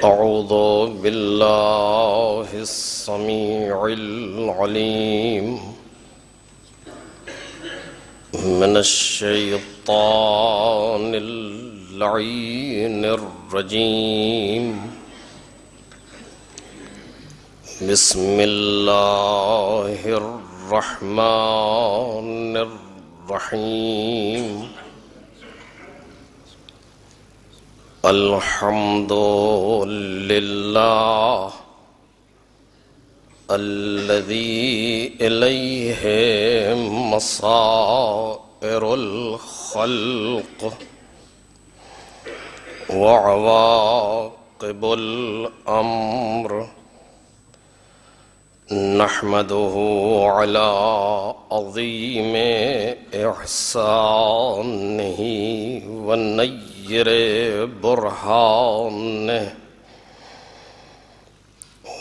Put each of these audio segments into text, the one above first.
أعوذ بالله السميع العليم من الشيطان اللعين الرجيم. بسم الله الرحمن الرحيم. الحمد لله الذي إليه مصائر الخلق وعواقب الأمر. نحمده على عظيم إحسانه ونير برهانه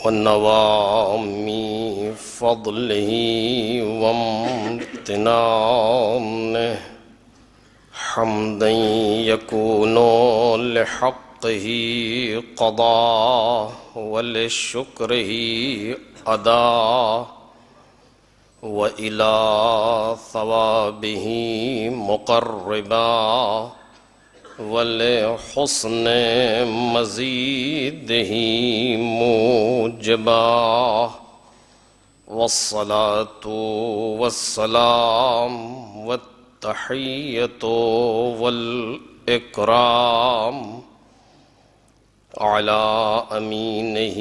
ونوام فضله وامتنانه. حمدا يكون لحقه قضاء ولشكره أداء وإلى ثوابه مقربا ولحسن مزيده موجبا. والصلاة والسلام والتحية والإكرام على أمينه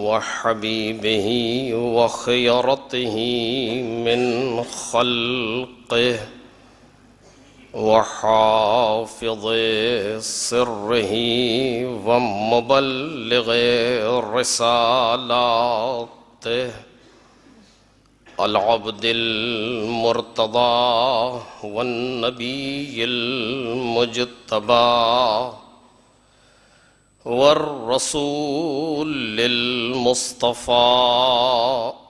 وحبيبه وخيرته من خلقه وحافظ سره ومبلغ رسالاته العبد المرتضى والنبي المجتبى والرسول المصطفى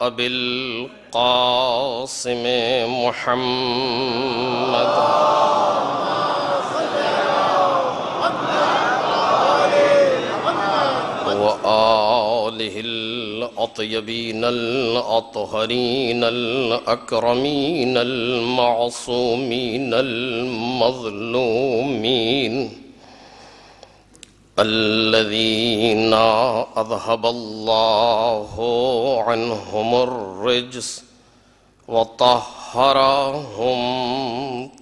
أبي القاسم محمد وآله الأطيبين الأطهرين الأكرمين المعصومين المظلومين الذين أذهب الله عنهم الرجس وطهرهم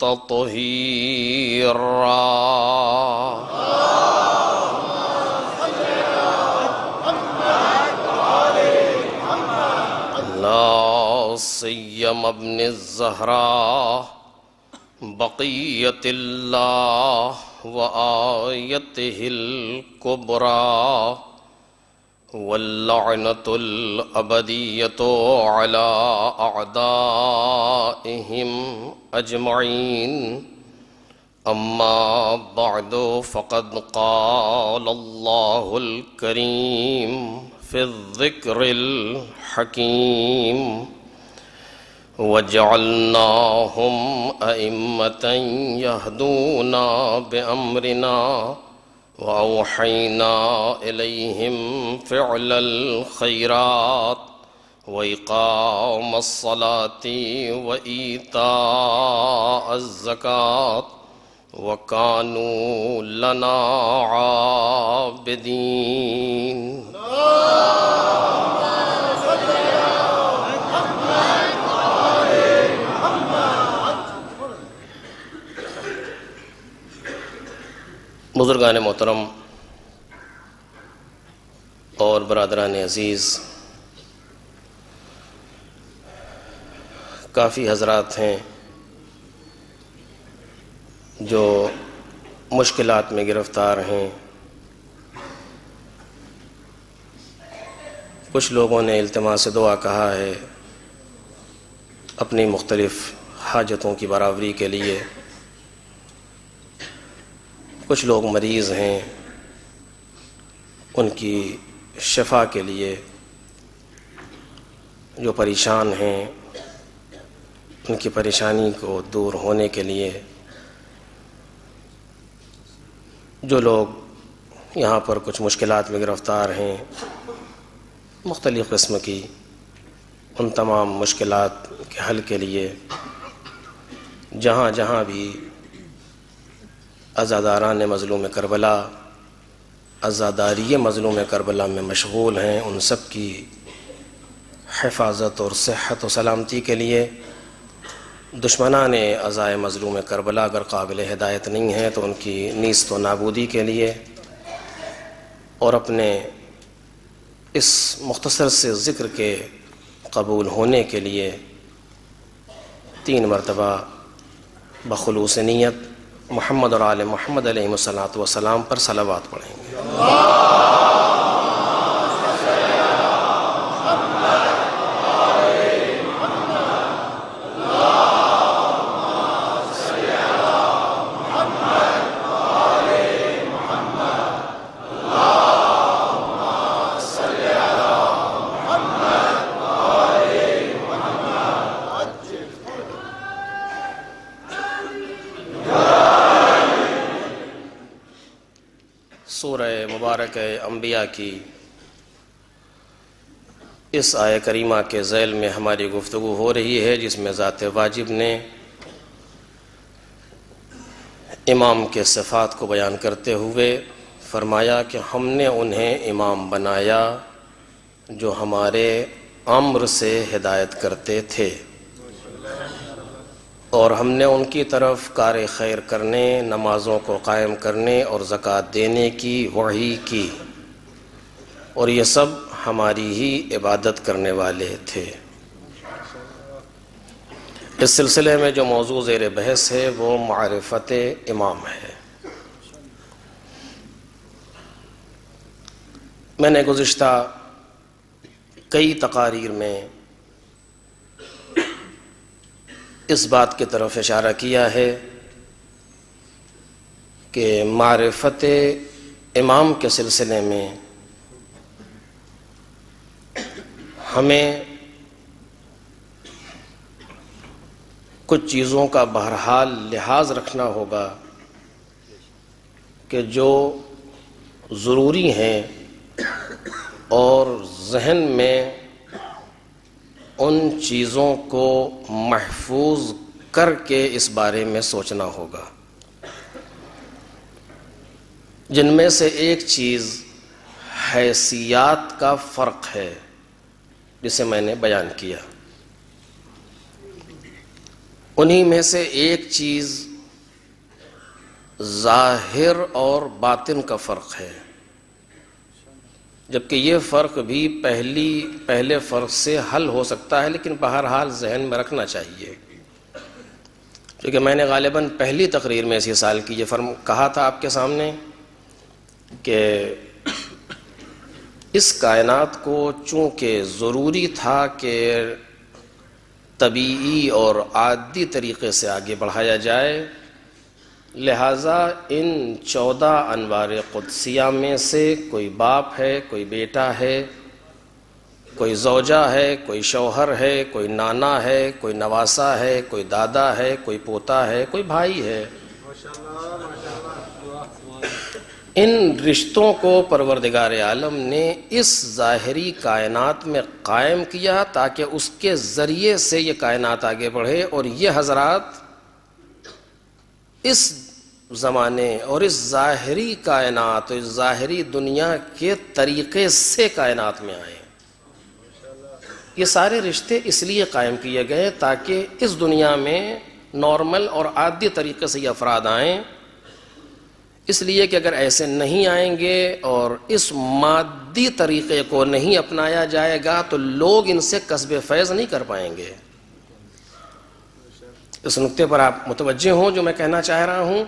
تطهيرا. لا سيما ابن الزهراء بقية الله وآيته الكبرى واللعنة الأبدية على أعدائهم أجمعين. أما بعد فقد قال الله الكريم في الذكر الحكيم وجعلناهم أئمة يهدون بأمرنا وأوحينا إليهم فعل الخيرات وإقام الصلاة وإيتاء الزكاة وكانوا لنا عابدين. بزرگان محترم اور برادران عزیز، کافی حضرات ہیں جو مشکلات میں گرفتار ہیں. کچھ لوگوں نے التماس دعا کہا ہے اپنی مختلف حاجتوں کی برابری کے لیے. کچھ لوگ مریض ہیں، ان کی شفا کے لیے. جو پریشان ہیں ان کی پریشانی کو دور ہونے کے لیے. جو لوگ یہاں پر کچھ مشکلات میں گرفتار ہیں مختلف قسم کی، ان تمام مشکلات کے حل کے لیے جہاں جہاں بھی عزاداران مظلوم کربلا، عزاداری مظلوم کربلا میں مشغول ہیں، ان سب کی حفاظت اور صحت و سلامتی کے لیے، دشمنان عزائے مظلوم کربلا اگر قابل ہدایت نہیں ہیں تو ان کی نیست و نابودی کے لیے، اور اپنے اس مختصر سے ذکر کے قبول ہونے کے لیے 3 مرتبہ بخلوص نیت محمد اور آل محمد علیہ الصلاۃ والسلام پر صلوات پڑھیں گے۔ سورہ مبارک انبیاء کی اس آیہ کریمہ کے ذیل میں ہماری گفتگو ہو رہی ہے، جس میں ذات واجب نے امام کے صفات کو بیان کرتے ہوئے فرمایا کہ ہم نے انہیں امام بنایا جو ہمارے امر سے ہدایت کرتے تھے، اور ہم نے ان کی طرف کار خیر کرنے، نمازوں کو قائم کرنے اور زکوٰۃ دینے کی وحی کی، اور یہ سب ہماری ہی عبادت کرنے والے تھے۔ اس سلسلے میں جو موضوع زیر بحث ہے وہ معرفت امام ہے۔ میں نے گزشتہ کئی تقاریر میں اس بات کی طرف اشارہ کیا ہے کہ معرفت امام کے سلسلے میں ہمیں کچھ چیزوں کا بہرحال لحاظ رکھنا ہوگا کہ جو ضروری ہیں، اور ذہن میں ان چیزوں کو محفوظ کر کے اس بارے میں سوچنا ہوگا، جن میں سے ایک چیز حیثیات کا فرق ہے، جسے میں نے بیان کیا۔ انہی میں سے ایک چیز ظاہر اور باطن کا فرق ہے، جبکہ یہ فرق بھی پہلے فرق سے حل ہو سکتا ہے، لیکن بہرحال ذہن میں رکھنا چاہیے، کیونکہ میں نے غالباً پہلی تقریر میں اسی سال کی یہ کہا تھا آپ کے سامنے کہ اس کائنات کو چونکہ ضروری تھا کہ طبیعی اور عادی طریقے سے آگے بڑھایا جائے، لہٰذا ان 14 انوار قدسیہ میں سے کوئی باپ ہے، کوئی بیٹا ہے، کوئی زوجہ ہے، کوئی شوہر ہے، کوئی نانا ہے، کوئی نواسا ہے، کوئی دادا ہے، کوئی پوتا ہے، کوئی بھائی ہے۔ ان رشتوں کو پروردگار عالم نے اس ظاہری کائنات میں قائم کیا تاکہ اس کے ذریعے سے یہ کائنات آگے بڑھے، اور یہ حضرات اس زمانے اور اس ظاہری کائنات، اس ظاہری دنیا کے طریقے سے کائنات میں آئے۔ یہ سارے رشتے اس لیے قائم کیے گئے تاکہ اس دنیا میں نارمل اور عادی طریقے سے یہ افراد آئیں، اس لیے کہ اگر ایسے نہیں آئیں گے اور اس مادی طریقے کو نہیں اپنایا جائے گا تو لوگ ان سے کسب فیض نہیں کر پائیں گے۔ اس نقطے پر آپ متوجہ ہوں جو میں کہنا چاہ رہا ہوں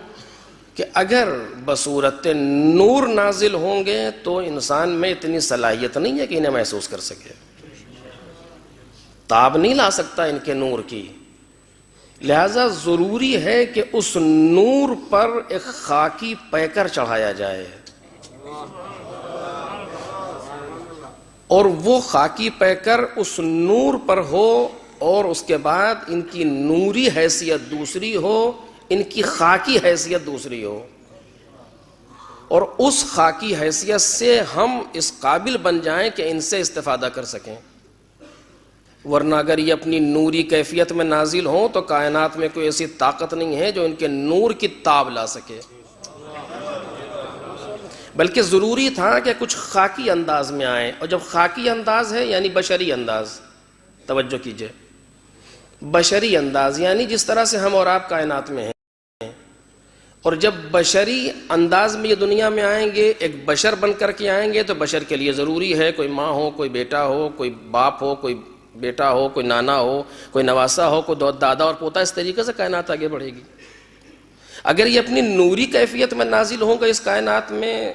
کہ اگر بصورت نور نازل ہوں گے تو انسان میں اتنی صلاحیت نہیں ہے کہ انہیں محسوس کر سکے، تاب نہیں لا سکتا ان کے نور کی، لہذا ضروری ہے کہ اس نور پر ایک خاکی پیکر چڑھایا جائے، اور وہ خاکی پیکر اس نور پر ہو، اور اس کے بعد ان کی نوری حیثیت دوسری ہو، ان کی خاکی حیثیت دوسری ہو۔ اور اس خاکی حیثیت سے ہم اس قابل بن جائیں کہ ان سے استفادہ کر سکیں. ورنہ اگر یہ اپنی نوری کیفیت میں نازل ہوں تو کائنات میں کوئی ایسی طاقت نہیں ہے جو ان کے نور کی تاب لا سکے. بلکہ ضروری تھا کہ کچھ خاکی انداز میں آئیں. اور جب خاکی انداز ہے یعنی بشری انداز، توجہ کیجئے، بشری انداز یعنی جس طرح سے ہم اور آپ کائنات میں ہیں. اور جب بشری انداز میں یہ دنیا میں آئیں گے، ایک بشر بن کر کے آئیں گے، تو بشر کے لیے ضروری ہے کوئی ماں ہو، کوئی بیٹا ہو، کوئی باپ ہو، کوئی بیٹا ہو، کوئی نانا ہو، کوئی نواسا ہو، کوئی دادا اور پوتا. اس طریقے سے کائنات آگے بڑھے گی. اگر یہ اپنی نوری کیفیت میں نازل ہوں گے اس کائنات میں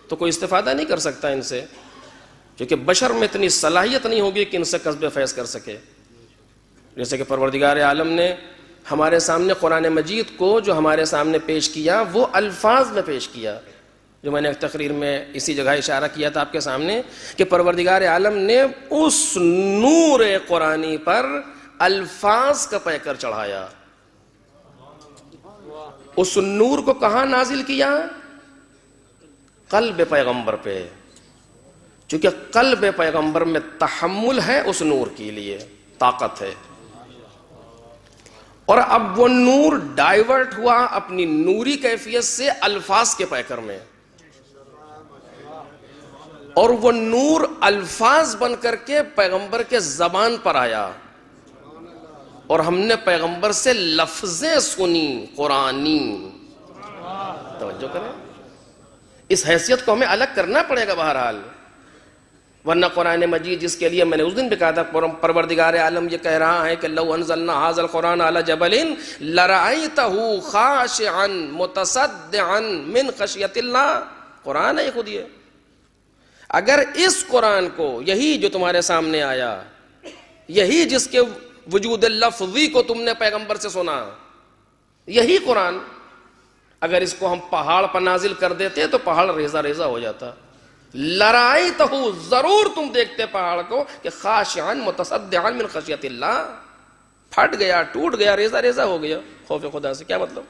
تو کوئی استفادہ نہیں کر سکتا ان سے، کیونکہ بشر میں اتنی صلاحیت نہیں ہوگی کہ ان سے کسب فیض کر سکے. جیسے کہ پروردگار عالم نے ہمارے سامنے قرآن مجید کو جو ہمارے سامنے پیش کیا وہ الفاظ میں پیش کیا، جو میں نے ایک تقریر میں اسی جگہ اشارہ کیا تھا آپ کے سامنے کہ پروردگار عالم نے اس نور قرآنی پر الفاظ کا پیکر چڑھایا. اس نور کو کہاں نازل کیا؟ قلب پیغمبر پہ، چونکہ قلب پیغمبر میں تحمل ہے اس نور کے لیے، طاقت ہے. اور اب وہ نور ڈائیورٹ ہوا اپنی نوری کیفیت سے الفاظ کے پیکر میں، اور وہ نور الفاظ بن کر کے پیغمبر کے زبان پر آیا، اور ہم نے پیغمبر سے لفظیں سنی قرآنی. توجہ کریں، اس حیثیت کو ہمیں الگ کرنا پڑے گا بہرحال. ورنہ قرآن مجید جس کے لیے میں نے اس دن بھی کہا تھا پروردگار عالم یہ کہہ رہا ہے کہ لو انزلنا هذا القرآن على جبل لرأيته خاشعا متصدعا من خشیۃ اللہ. قرآن ہے خود یہ. اگر اس قرآن کو، یہی جو تمہارے سامنے آیا، یہی جس کے وجود لفظی کو تم نے پیغمبر سے سنا، یہی قرآن اگر اس کو ہم پہاڑ پر نازل کر دیتے تو پہاڑ ریزہ ریزہ ہو جاتا. لرائیتہ، ضرور تم دیکھتے پہاڑ کو کہ خاشعا متصدعا من خشیۃ اللہ، پھٹ گیا، ٹوٹ گیا، ریزہ ریزہ ہو گیا خوف خدا سے. کیا مطلب؟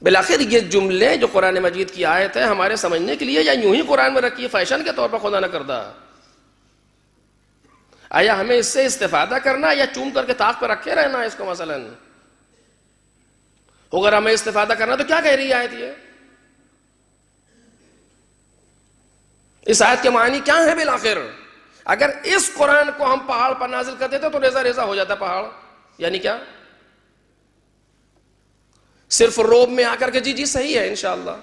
بالآخر یہ جملے جو قرآن مجید کی آیت ہے ہمارے سمجھنے کے لیے، یا یوں ہی قرآن میں رکھی ہے فیشن کے طور پر خدا نہ کردہ؟ آیا ہمیں اس سے استفادہ کرنا یا چوم کر کے طاق پہ رکھے رہنا اس کو؟ مثلا اگر ہمیں استفادہ کرنا تو کیا کہہ رہی ہے آیت؟ یہ اس آیت کے معنی کیا ہے بالآخر؟ اگر اس قرآن کو ہم پہاڑ پر نازل کر دیتے تو ریزہ ریزہ ہو جاتا پہاڑ. یعنی کیا؟ صرف روب میں آ کر کے جی صحیح ہے انشاءاللہ.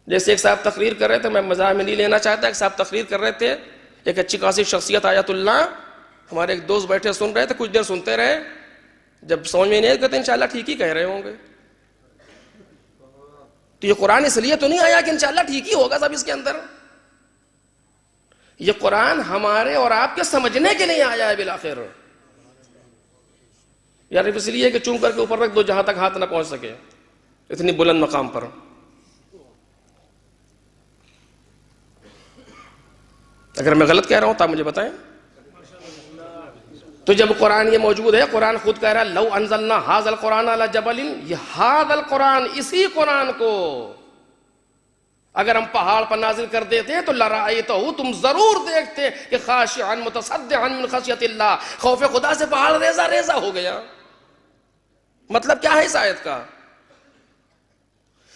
جیسے ایک صاحب تقریر کر رہے تھے، میں مزاح میں نہیں لینا چاہتا، ایک صاحب تقریر کر رہے تھے، ایک اچھی خاصی شخصیت آیت اللہ، ہمارے ایک دوست بیٹھے سن رہے تھے، کچھ دیر سنتے رہے، جب سمجھ میں نہیں آیا کہتے انشاءاللہ ٹھیک ہی کہہ رہے ہوں گے. تو یہ قرآن اس لیے تو نہیں آیا کہ انشاءاللہ ٹھیک ہی ہوگا سب اس کے اندر. یہ قرآن ہمارے اور آپ کے سمجھنے کے لیے آیا ہے بالآخر. یار اس لیے کہ چوم کر کے اوپر رکھ دو جہاں تک ہاتھ نہ پہنچ سکے، اتنی بلند مقام پر. اگر میں غلط کہہ رہا ہوں تو آپ مجھے بتائیں. تو جب قرآن یہ موجود ہے، قرآن خود کہہ رہا ہے لو انزلنا هذا القرآن على جبل، یہ هذا القرآن، اسی قرآن کو اگر ہم پہاڑ پر نازل کر دیتے تو لرأیتہ، تم ضرور دیکھتے کہ خاشعا متصدعا من خشیۃ اللہ، خوف خدا سے پہاڑ ریزہ ریزہ ہو گیا. مطلب کیا ہے اس آیت کا؟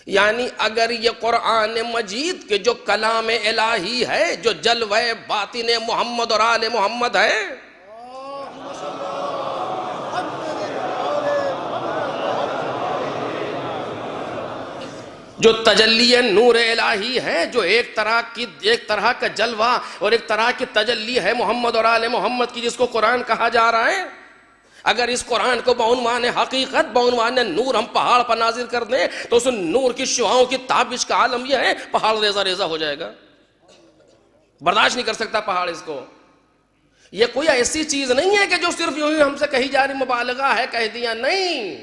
یعنی اگر یہ قرآن مجید کے جو کلام الہی ہے، جو جلوہ باطن محمد اور آل محمد ہے، جو تجلی نور الہی ہے، جو ایک طرح کا جلوہ اور ایک طرح کی تجلی ہے محمد اور آل محمد کی، جس کو قرآن کہا جا رہا ہے، اگر اس قرآن کو بعنوان حقیقت، بعنوان نور ہم پہاڑ پر نازل کر دیں تو اس نور کی شعاؤں کی تابش کا عالم یہ ہے پہاڑ ریزہ ریزہ ہو جائے گا. برداشت نہیں کر سکتا پہاڑ اس کو. یہ کوئی ایسی چیز نہیں ہے کہ جو صرف یوں ہی ہم سے کہی جا رہی مبالغہ ہے، کہہ دیا، نہیں.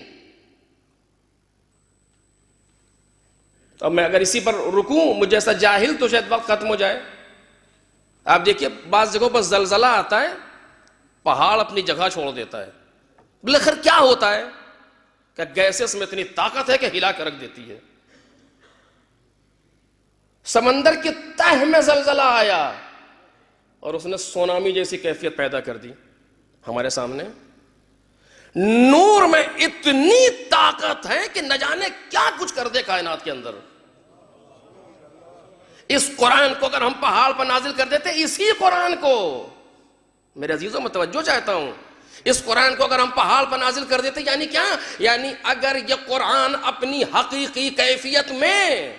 اب میں اگر اسی پر رکوں، مجھ جیسا جاہل تو شاید وقت ختم ہو جائے. آپ دیکھیے بعض جگہوں پر زلزلہ آتا ہے، پہاڑ اپنی جگہ چھوڑ دیتا ہے. بالآخر کیا ہوتا ہے؟ کہ گیسز میں اتنی طاقت ہے کہ ہلا کر رکھ دیتی ہے. سمندر کی تہ میں زلزلہ آیا اور اس نے سونامی جیسی کیفیت پیدا کر دی ہمارے سامنے. نور میں اتنی طاقت ہے کہ نہ جانے کیا کچھ کر دے کائنات کے اندر. اس قرآن کو اگر ہم پہاڑ پر نازل کر دیتے, اسی قرآن کو, میرے عزیزوں میں توجہ چاہتا ہوں, اس قرآن کو اگر ہم پہاڑ پر نازل کر دیتے, یعنی کیا, یعنی اگر یہ قرآن اپنی حقیقی کیفیت میں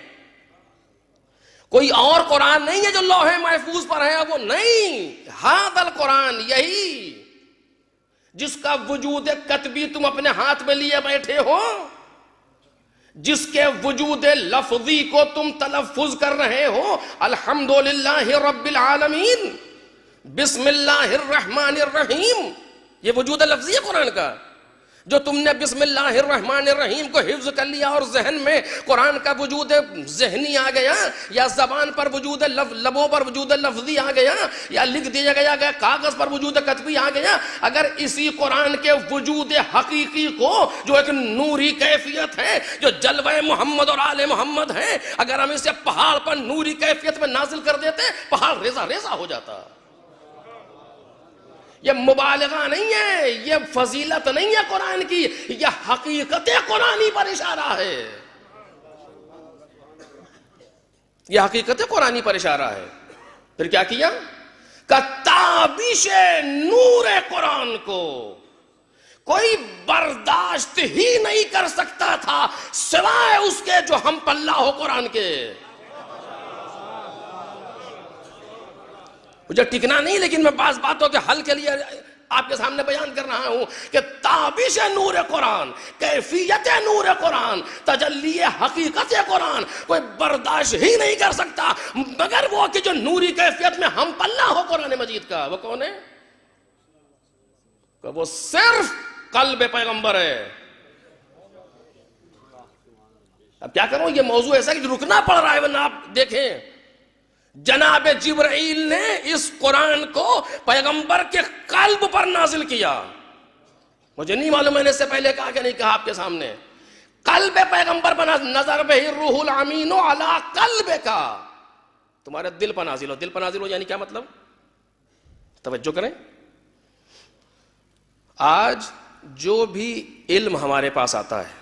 کوئی اور قرآن نہیں ہے جو لوح محفوظ پر ہے, وہ نہیں, ھذا القرآن, یہی جس کا وجود کتبی تم اپنے ہاتھ میں لیے بیٹھے ہو, جس کے وجود لفظی کو تم تلفظ کر رہے ہو, الحمدللہ رب العالمین, بسم اللہ الرحمن الرحیم, یہ وجود لفظی ہے قرآن کا. جو تم نے بسم اللہ الرحمن الرحیم کو حفظ کر لیا اور ذہن میں قرآن کا وجود ذہنی آ گیا, یا زبان پر وجود لبوں پر وجود لفظی آ گیا, یا لکھ دیا گیا کاغذ پر وجود کتبی آ گیا, اگر اسی قرآن کے وجود حقیقی کو, جو ایک نوری کیفیت ہے, جو جلوہ محمد اور آل محمد ہے, اگر ہم اسے پہاڑ پر نوری کیفیت میں نازل کر دیتے, پہاڑ ریزہ ریزہ ہو جاتا. یہ مبالغہ نہیں ہے, یہ فضیلت نہیں ہے قرآن کی, یہ حقیقت قرآنی پر اشارہ ہے. یہ حقیقت قرآنی پر اشارہ ہے. پھر کیا کیا, کہ تابش نور قرآن کو کوئی برداشت ہی نہیں کر سکتا تھا سوائے اس کے جو ہم پلہ ہو قرآن کے. مجھے ٹکنا نہیں, لیکن میں بعض باتوں کے حل کے لیے آپ کے سامنے بیان کر رہا ہوں کہ تابش نور قرآن, کیفیت نور قرآن, تجلی حقیقت قرآن کوئی برداشت ہی نہیں کر سکتا مگر وہ کہ جو نوری کیفیت میں ہم پلہ ہو قرآن مجید کا. وہ کون ہے, کہ وہ صرف قلب پیغمبر ہے. اب کیا کروں, یہ موضوع ایسا کہ رکنا پڑ رہا ہے, ورنہ آپ دیکھیں جناب جبرائیل نے اس قرآن کو پیغمبر کے قلب پر نازل کیا. مجھے نہیں معلوم میں نے اس سے پہلے کہا کہ نہیں کہا آپ کے سامنے. قلب پیغمبر پر نظر بہ الروح الامین علی قلب کا, تمہارے دل پر نازل ہو. دل پر نازل ہو یعنی کیا مطلب, توجہ کریں. آج جو بھی علم ہمارے پاس آتا ہے,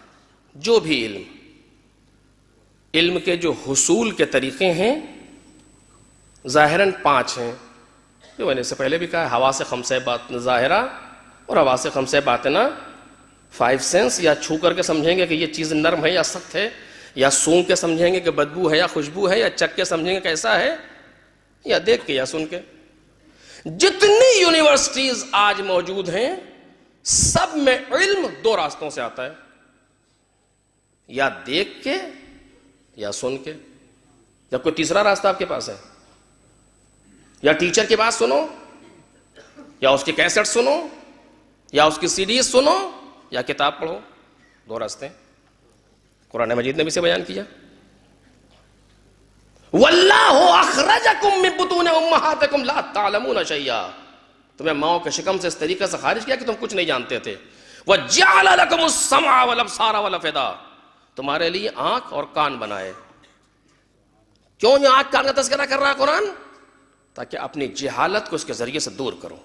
جو بھی علم کے جو حصول کے طریقے ہیں ظاہراً 5 ہیں, جو میں نے اس سے پہلے بھی کہا, حواس خمسہ ظاہرہ اور حواس خمسہ باطنہ. 5 سینس, یا چھو کر کے سمجھیں گے کہ یہ چیز نرم ہے یا سخت ہے, یا سونگ کے سمجھیں گے کہ بدبو ہے یا خوشبو ہے, یا چک کے سمجھیں گے کیسا ہے, یا دیکھ کے یا سن کے. جتنی یونیورسٹیز آج موجود ہیں سب میں علم 2 راستوں سے آتا ہے, یا دیکھ کے یا سن کے. یا کوئی تیسرا راستہ آپ کے پاس ہے, یا ٹیچر کی بات سنو, یا اس کی کیسٹ سنو, یا اس کی سیڈیز سنو, یا کتاب پڑھو. 2 راستے قرآن مجید نے بھی سے بیان کیا. واللہ اخرجکم من بطون امہاتکم لا تعلمون شیئا, تمہیں ماؤں کے شکم سے اس طریقے سے خارج کیا کہ تم کچھ نہیں جانتے تھے. وجعل لکم السمع والابصار والافئدہ, تمہارے لیے آنکھ اور کان بنائے. کیوں یہ آنکھ کان کا تذکرہ کر رہا ہے قرآن, تاکہ اپنی جہالت کو اس کے ذریعے سے دور کرو.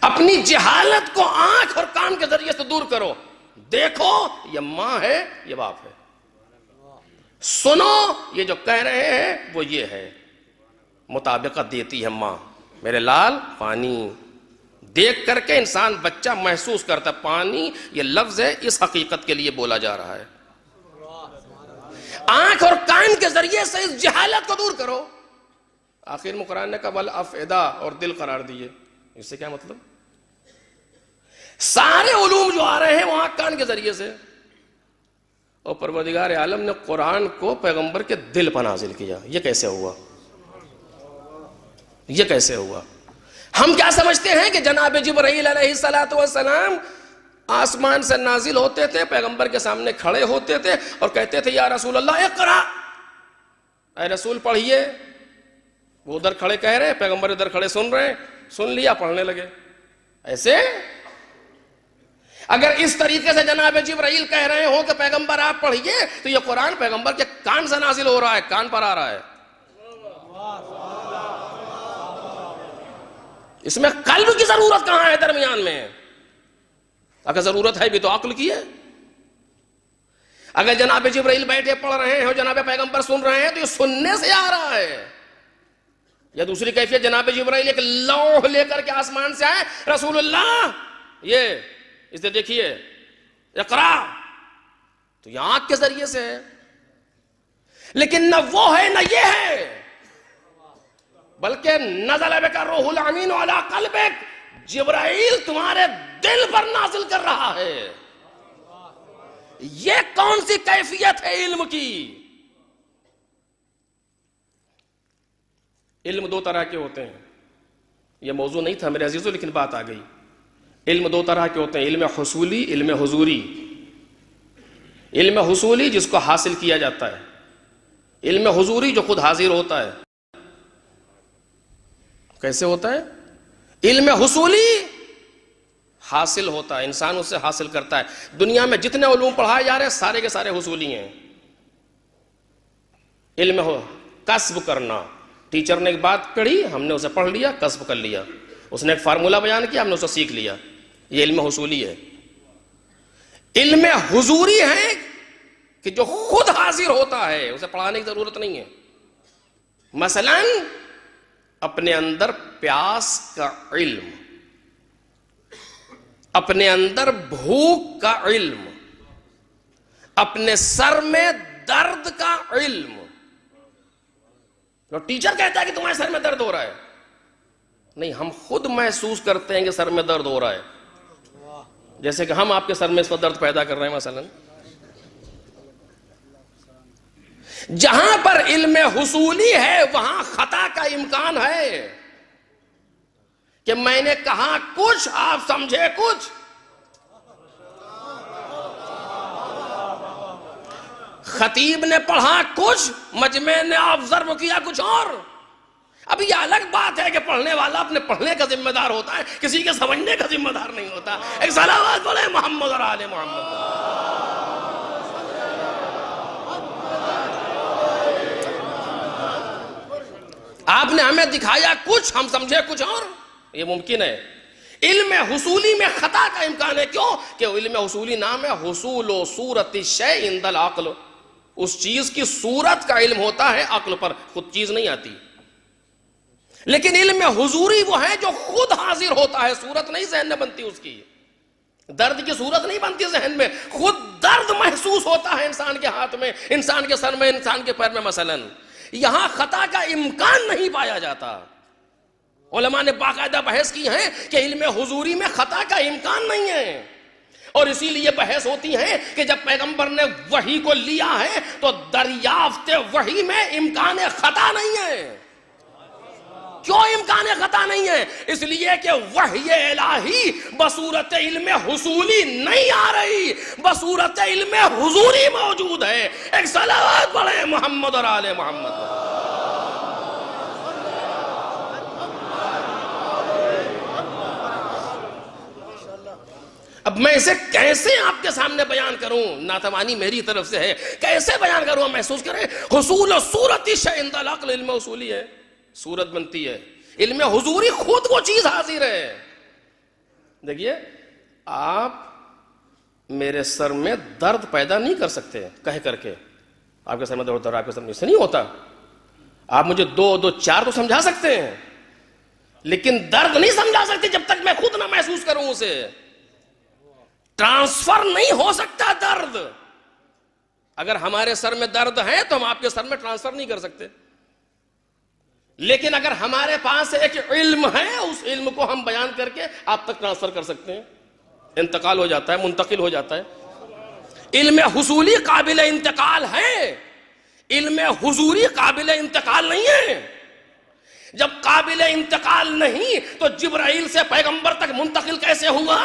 اپنی جہالت کو آنکھ اور کان کے ذریعے سے دور کرو. دیکھو یہ ماں ہے, یہ باپ ہے. سنو یہ جو کہہ رہے ہیں وہ یہ ہے, مطابقت دیتی ہے ماں. میرے لال پانی, دیکھ کر کے انسان بچہ محسوس کرتا ہے پانی یہ لفظ ہے, اس حقیقت کے لیے بولا جا رہا ہے. آنکھ اور کان کے ذریعے سے اس جہالت کو دور کرو. آخر میں قرآن نے کہا والافئدہ, اور دل قرار دیے. اس سے کیا مطلب, سارے علوم جو آ رہے ہیں وہ آنکھ کان کے ذریعے سے, اور پروردگار عالم نے قرآن کو پیغمبر کے دل پر نازل کیا. یہ کیسے ہوا, یہ کیسے ہوا؟ ہم کیا سمجھتے ہیں کہ جناب جبرائیل علیہ الصلوۃ والسلام آسمان سے نازل ہوتے تھے, پیغمبر کے سامنے کھڑے ہوتے تھے اور کہتے تھے یا رسول اللہ اقرا, اے رسول پڑھیے. وہ ادھر کھڑے کہہ رہے ہیں, پیغمبر ادھر کھڑے سن رہے ہیں, سن لیا پڑھنے لگے. ایسے اگر اس طریقے سے جناب جبرائیل کہہ رہے ہوں کہ پیغمبر آپ پڑھیے، تو یہ قرآن پیغمبر کے کان سے نازل ہو رہا ہے، کان پر آ رہا ہے، اس میں قلب کی ضرورت کہاں ہے درمیان میں؟ اگر ضرورت ہے بھی تو عقل کی ہے۔ اگر جناب جبرائیل بیٹھے پڑھ رہے ہیں، جناب پیغمبر سن رہے ہیں، تو یہ سننے سے آ رہا ہے۔ یا دوسری کیفیت، جناب جبرائیل ایک لوح لے کر کے آسمان سے آئے، رسول اللہ یہ اسے دیکھیے اقرا، تو یہ آنکھ کے ذریعے سے ہے، لیکن نہ وہ ہے نہ یہ ہے، بلکہ نزل بک الروح الامین علی قلبک، جبرائیل تمہارے دل پر نازل کر رہا ہے۔ یہ کون سی کیفیت ہے علم کی؟ علم دو طرح کے ہوتے ہیں، یہ موضوع نہیں تھا میرے عزیزوں لیکن بات آ گئی۔ علم دو طرح کے ہوتے ہیں، علم حصولی، علم حضوری۔ علم حصولی جس کو حاصل کیا جاتا ہے، علم حضوری جو خود حاضر ہوتا ہے۔ کیسے ہوتا ہے؟ علم حصولی حاصل ہوتا ہے، انسان اس سے حاصل کرتا ہے۔ دنیا میں جتنے علوم پڑھائے جا رہے ہیں سارے کے سارے حصولی ہیں۔ علم کسب کرنا، ٹیچر نے ایک بات پڑھی، ہم نے اسے پڑھ لیا، کسب کر لیا، اس نے ایک فارمولہ بیان کیا، ہم نے اسے سیکھ لیا، یہ علم حصولی ہے۔ علم حضوری ہے کہ جو خود حاضر ہوتا ہے، اسے پڑھانے کی ضرورت نہیں ہے۔ مثلا اپنے اندر پیاس کا علم، اپنے اندر بھوک کا علم، اپنے سر میں درد کا علم۔ ٹیچر کہتا ہے کہ تمہارے سر میں درد ہو رہا ہے، نہیں، ہم خود محسوس کرتے ہیں کہ سر میں درد ہو رہا ہے، جیسے کہ ہم آپ کے سر میں اس وقت درد پیدا کر رہے ہیں مثلا۔ جہاں پر علم حصولی ہے وہاں خطا کا امکان ہے کہ میں نے کہا کچھ، آپ سمجھے کچھ۔ خطیب نے پڑھا کچھ، مجمع نے آبزرو کیا کچھ اور۔ اب یہ الگ بات ہے کہ پڑھنے والا اپنے پڑھنے کا ذمہ دار ہوتا ہے، کسی کے سمجھنے کا ذمہ دار نہیں ہوتا۔ ایک صلوات پڑھیں محمد اور آل محمد۔ آپ نے ہمیں دکھایا کچھ، ہم سمجھے کچھ اور، یہ ممکن ہے۔ علم حصولی میں خطا کا امکان ہے، کیوں کہ علم حصولی نام ہے حصول و صورت الشیء عند العقل، اس چیز کی صورت کا علم ہوتا ہے، عقل پر خود چیز نہیں آتی۔ لیکن علم حضوری وہ ہے جو خود حاضر ہوتا ہے، صورت نہیں ذہن میں بنتی، اس کی درد کی صورت نہیں بنتی ذہن میں، خود درد محسوس ہوتا ہے انسان کے ہاتھ میں، انسان کے سر میں، انسان کے پیر میں مثلا۔ یہاں خطا کا امکان نہیں پایا جاتا۔ علماء نے باقاعدہ بحث کی ہے کہ علم حضوری میں خطا کا امکان نہیں ہے، اور اسی لیے بحث ہوتی ہے کہ جب پیغمبر نے وحی کو لیا ہے تو دریافت وحی میں امکان خطا نہیں ہے۔ کیوں امکان خطا نہیں ہے؟ اس لیے کہ وحی الہی بصورت علم حصولی نہیں آ رہی، بصورت علم حضوری موجود ہے۔ ایک صلوات پڑھیں محمد اور آل محمد۔ اب میں اسے کیسے آپ کے سامنے بیان کروں؟ ناتوانی میری طرف سے ہے، کیسے بیان کروں؟ ہم محسوس کریں، حصول و صورت الشیء عند العقل، علم حصولی ہے، صورت بنتی ہے۔ علم حضوری خود وہ چیز حاضر ہے۔ دیکھیے، آپ میرے سر میں درد پیدا نہیں کر سکتے کہہ کر کے، آپ کے سر میں درد، آپ کے سر میں سے نہیں ہوتا۔ آپ مجھے دو دو چار تو سمجھا سکتے ہیں، لیکن درد نہیں سمجھا سکتے جب تک میں خود نہ محسوس کروں اسے۔ ٹرانسفر نہیں ہو سکتا درد۔ اگر ہمارے سر میں درد ہے تو ہم آپ کے سر میں ٹرانسفر نہیں کر سکتے، لیکن اگر ہمارے پاس ایک علم ہے، اس علم کو ہم بیان کر کے آپ تک ٹرانسفر کر سکتے ہیں، انتقال ہو جاتا ہے، منتقل ہو جاتا ہے۔ علم حصولی قابل انتقال ہے، علم حضوری قابل انتقال نہیں ہے۔ جب قابل انتقال نہیں تو جبرائیل سے پیغمبر تک منتقل کیسے ہوا؟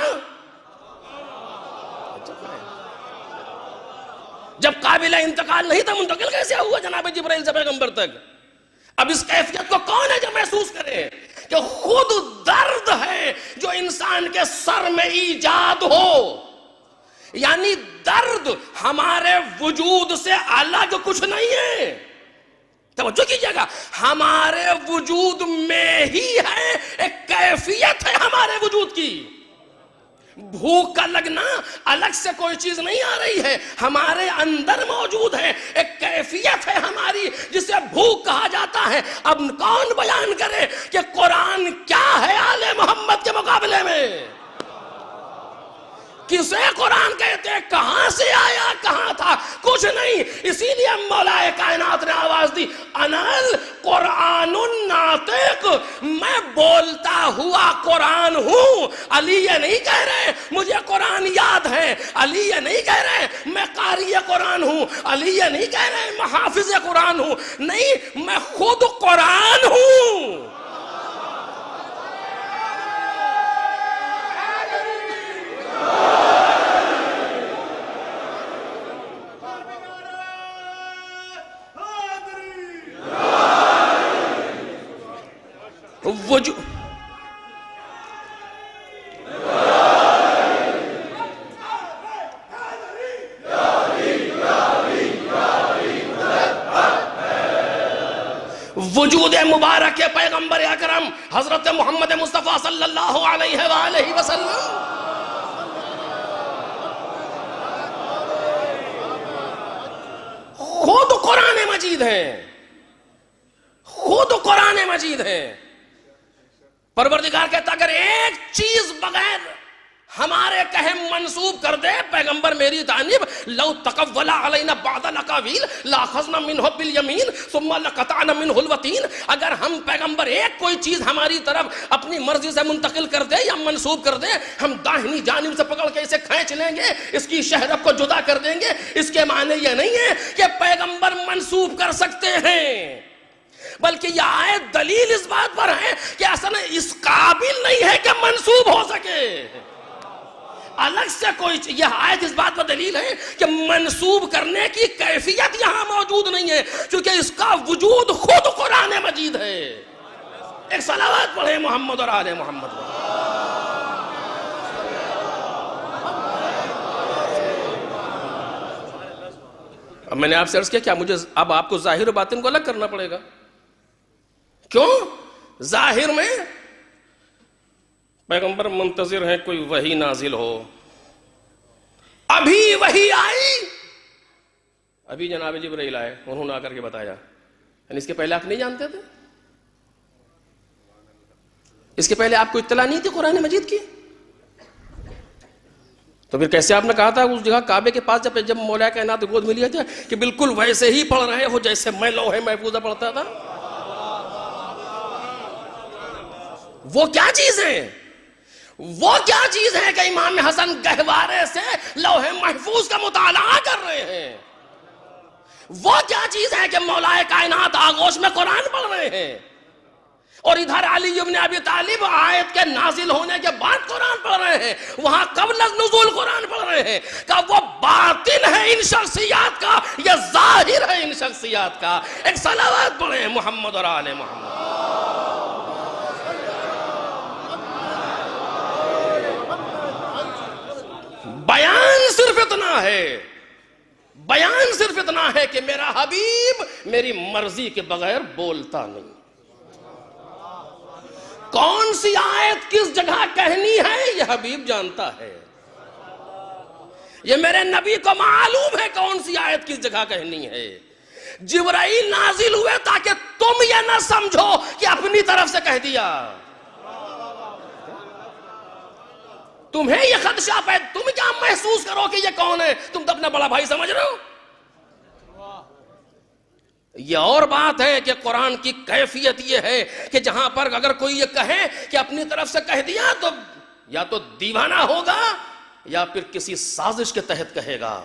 جب قابل انتقال نہیں تھا، منتقل کیسے ہوا جناب جبرائیل سے پیغمبر تک؟ اب اس کیفیت کو کون ہے جو محسوس کرے؟ کہ خود درد ہے جو انسان کے سر میں ایجاد ہو. یعنی درد ہمارے وجود سے الگ کچھ نہیں ہے. توجہ کیجئے گا, ہمارے وجود میں ہی ہے, ایک کیفیت ہے ہمارے وجود کی. بھوک کا لگنا الگ سے کوئی چیز نہیں آ رہی ہے, ہمارے اندر موجود ہے, ایک کیفیت ہے ہماری جسے بھوک کہا جاتا ہے. اب کون بیان کرے کہ قرآن کیا ہے آل محمد کے مقابلے میں؟ کسے قرآن کہتے ہیں؟ کہاں سے آیا, کہاں تھا؟ کچھ نہیں. اسی لیے مولا کائنات نے آواز دی, انل قرآن الناطق, میں بولتا ہوا قرآن ہوں. علی یہ نہیں کہہ رہے مجھے قرآن یاد ہے, علی یہ نہیں کہہ رہے میں قاری قرآن ہوں, علی یہ نہیں کہہ رہے میں حافظ قرآن ہوں. نہیں, میں خود قرآن ہوں. وجود مبارک پیغمبر اکرم حضرت محمد مصطفیٰ صلی اللہ علیہ وآلہ وسلم خود قرآن مجید ہے, خود قرآن مجید ہے. پروردگار کہتا اگر ایک چیز بغیر ہمارے کہے منسوب کر دے پیغمبر میری جانب, لو تقول علینا بعض الاقاویل لاخذنا منہ بالیمین ثم لقطعنا منہ الوتین. اگر ہم پیغمبر ایک کوئی چیز ہماری طرف اپنی مرضی سے منتقل کر دے یا منسوب کر دے, ہم داہنی جانب سے پکڑ کے اسے کھینچ لیں گے, اس کی شہرت کو جدا کر دیں گے. اس کے معنی یہ نہیں ہے کہ پیغمبر منسوب کر سکتے ہیں, بلکہ یہ آیت دلیل اس بات پر ہے کہ اصلا اس قابل نہیں ہے کہ منسوب ہو سکے. الگ سے کوئی یہ آیت اس بات پر دلیل ہے کہ منسوب کرنے کی کیفیت یہاں موجود نہیں ہے, کیونکہ اس کا وجود خود قرآن مجید ہے. ایک صلوات پڑھیں محمد اور آل محمد. اب میں نے آپ سے عرض کیا کیا مجھے اب آپ کو ظاہر و باطن کو الگ کرنا پڑے گا. کیوں؟ ظاہر میں پیغمبر منتظر ہیں کوئی وحی نازل ہو, ابھی وحی آئی, ابھی جناب جبرائیل آئے, انہوں نے آ کر کے بتایا. یعنی اس کے پہلے آپ نہیں جانتے تھے, اس کے پہلے آپ کو اطلاع نہیں تھی قرآن مجید کی, تو پھر کیسے آپ نے کہا تھا اس جگہ کعبے کے پاس جب مولا کائنات گود میں لیا تھا کہ بالکل ویسے ہی پڑھ رہے ہو جیسے میں لوح محفوظہ پڑھتا تھا؟ وہ کیا چیز ہے, وہ کیا چیز ہے کہ امام حسن گہوارے سے لوح محفوظ کا مطالعہ کر رہے ہیں؟ وہ کیا چیز ہے کہ مولا کائنات آغوش میں قرآن پڑھ رہے ہیں, اور ادھر علی ابن ابی طالب آیت کے نازل ہونے کے بعد قرآن پڑھ رہے ہیں, وہاں قبل نزول قرآن پڑھ رہے ہیں؟ کہ وہ باطن ہے ان شخصیات کا, یہ ظاہر ہے ان شخصیات کا. ایک صلوات پڑھیں محمد اور آل محمد. بیان صرف اتنا ہے, بیان صرف اتنا ہے کہ میرا حبیب میری مرضی کے بغیر بولتا نہیں. کون سی آیت کس جگہ کہنی ہے یہ حبیب جانتا ہے, یہ میرے نبی کو معلوم ہے کون سی آیت کس جگہ کہنی ہے. جبرائیل نازل ہوئے تاکہ تم یہ نہ سمجھو کہ اپنی طرف سے کہہ دیا. تمہیں یہ خدشہ پہ, تم کیا محسوس کرو کہ یہ کون ہے, تم تو اپنا بڑا بھائی سمجھ رہے ہو. یہ اور بات ہے کہ قرآن کی کیفیت یہ ہے کہ جہاں پر اگر کوئی یہ کہے کہ اپنی طرف سے کہہ دیا تو یا تو دیوانہ ہوگا یا پھر کسی سازش کے تحت کہے گا.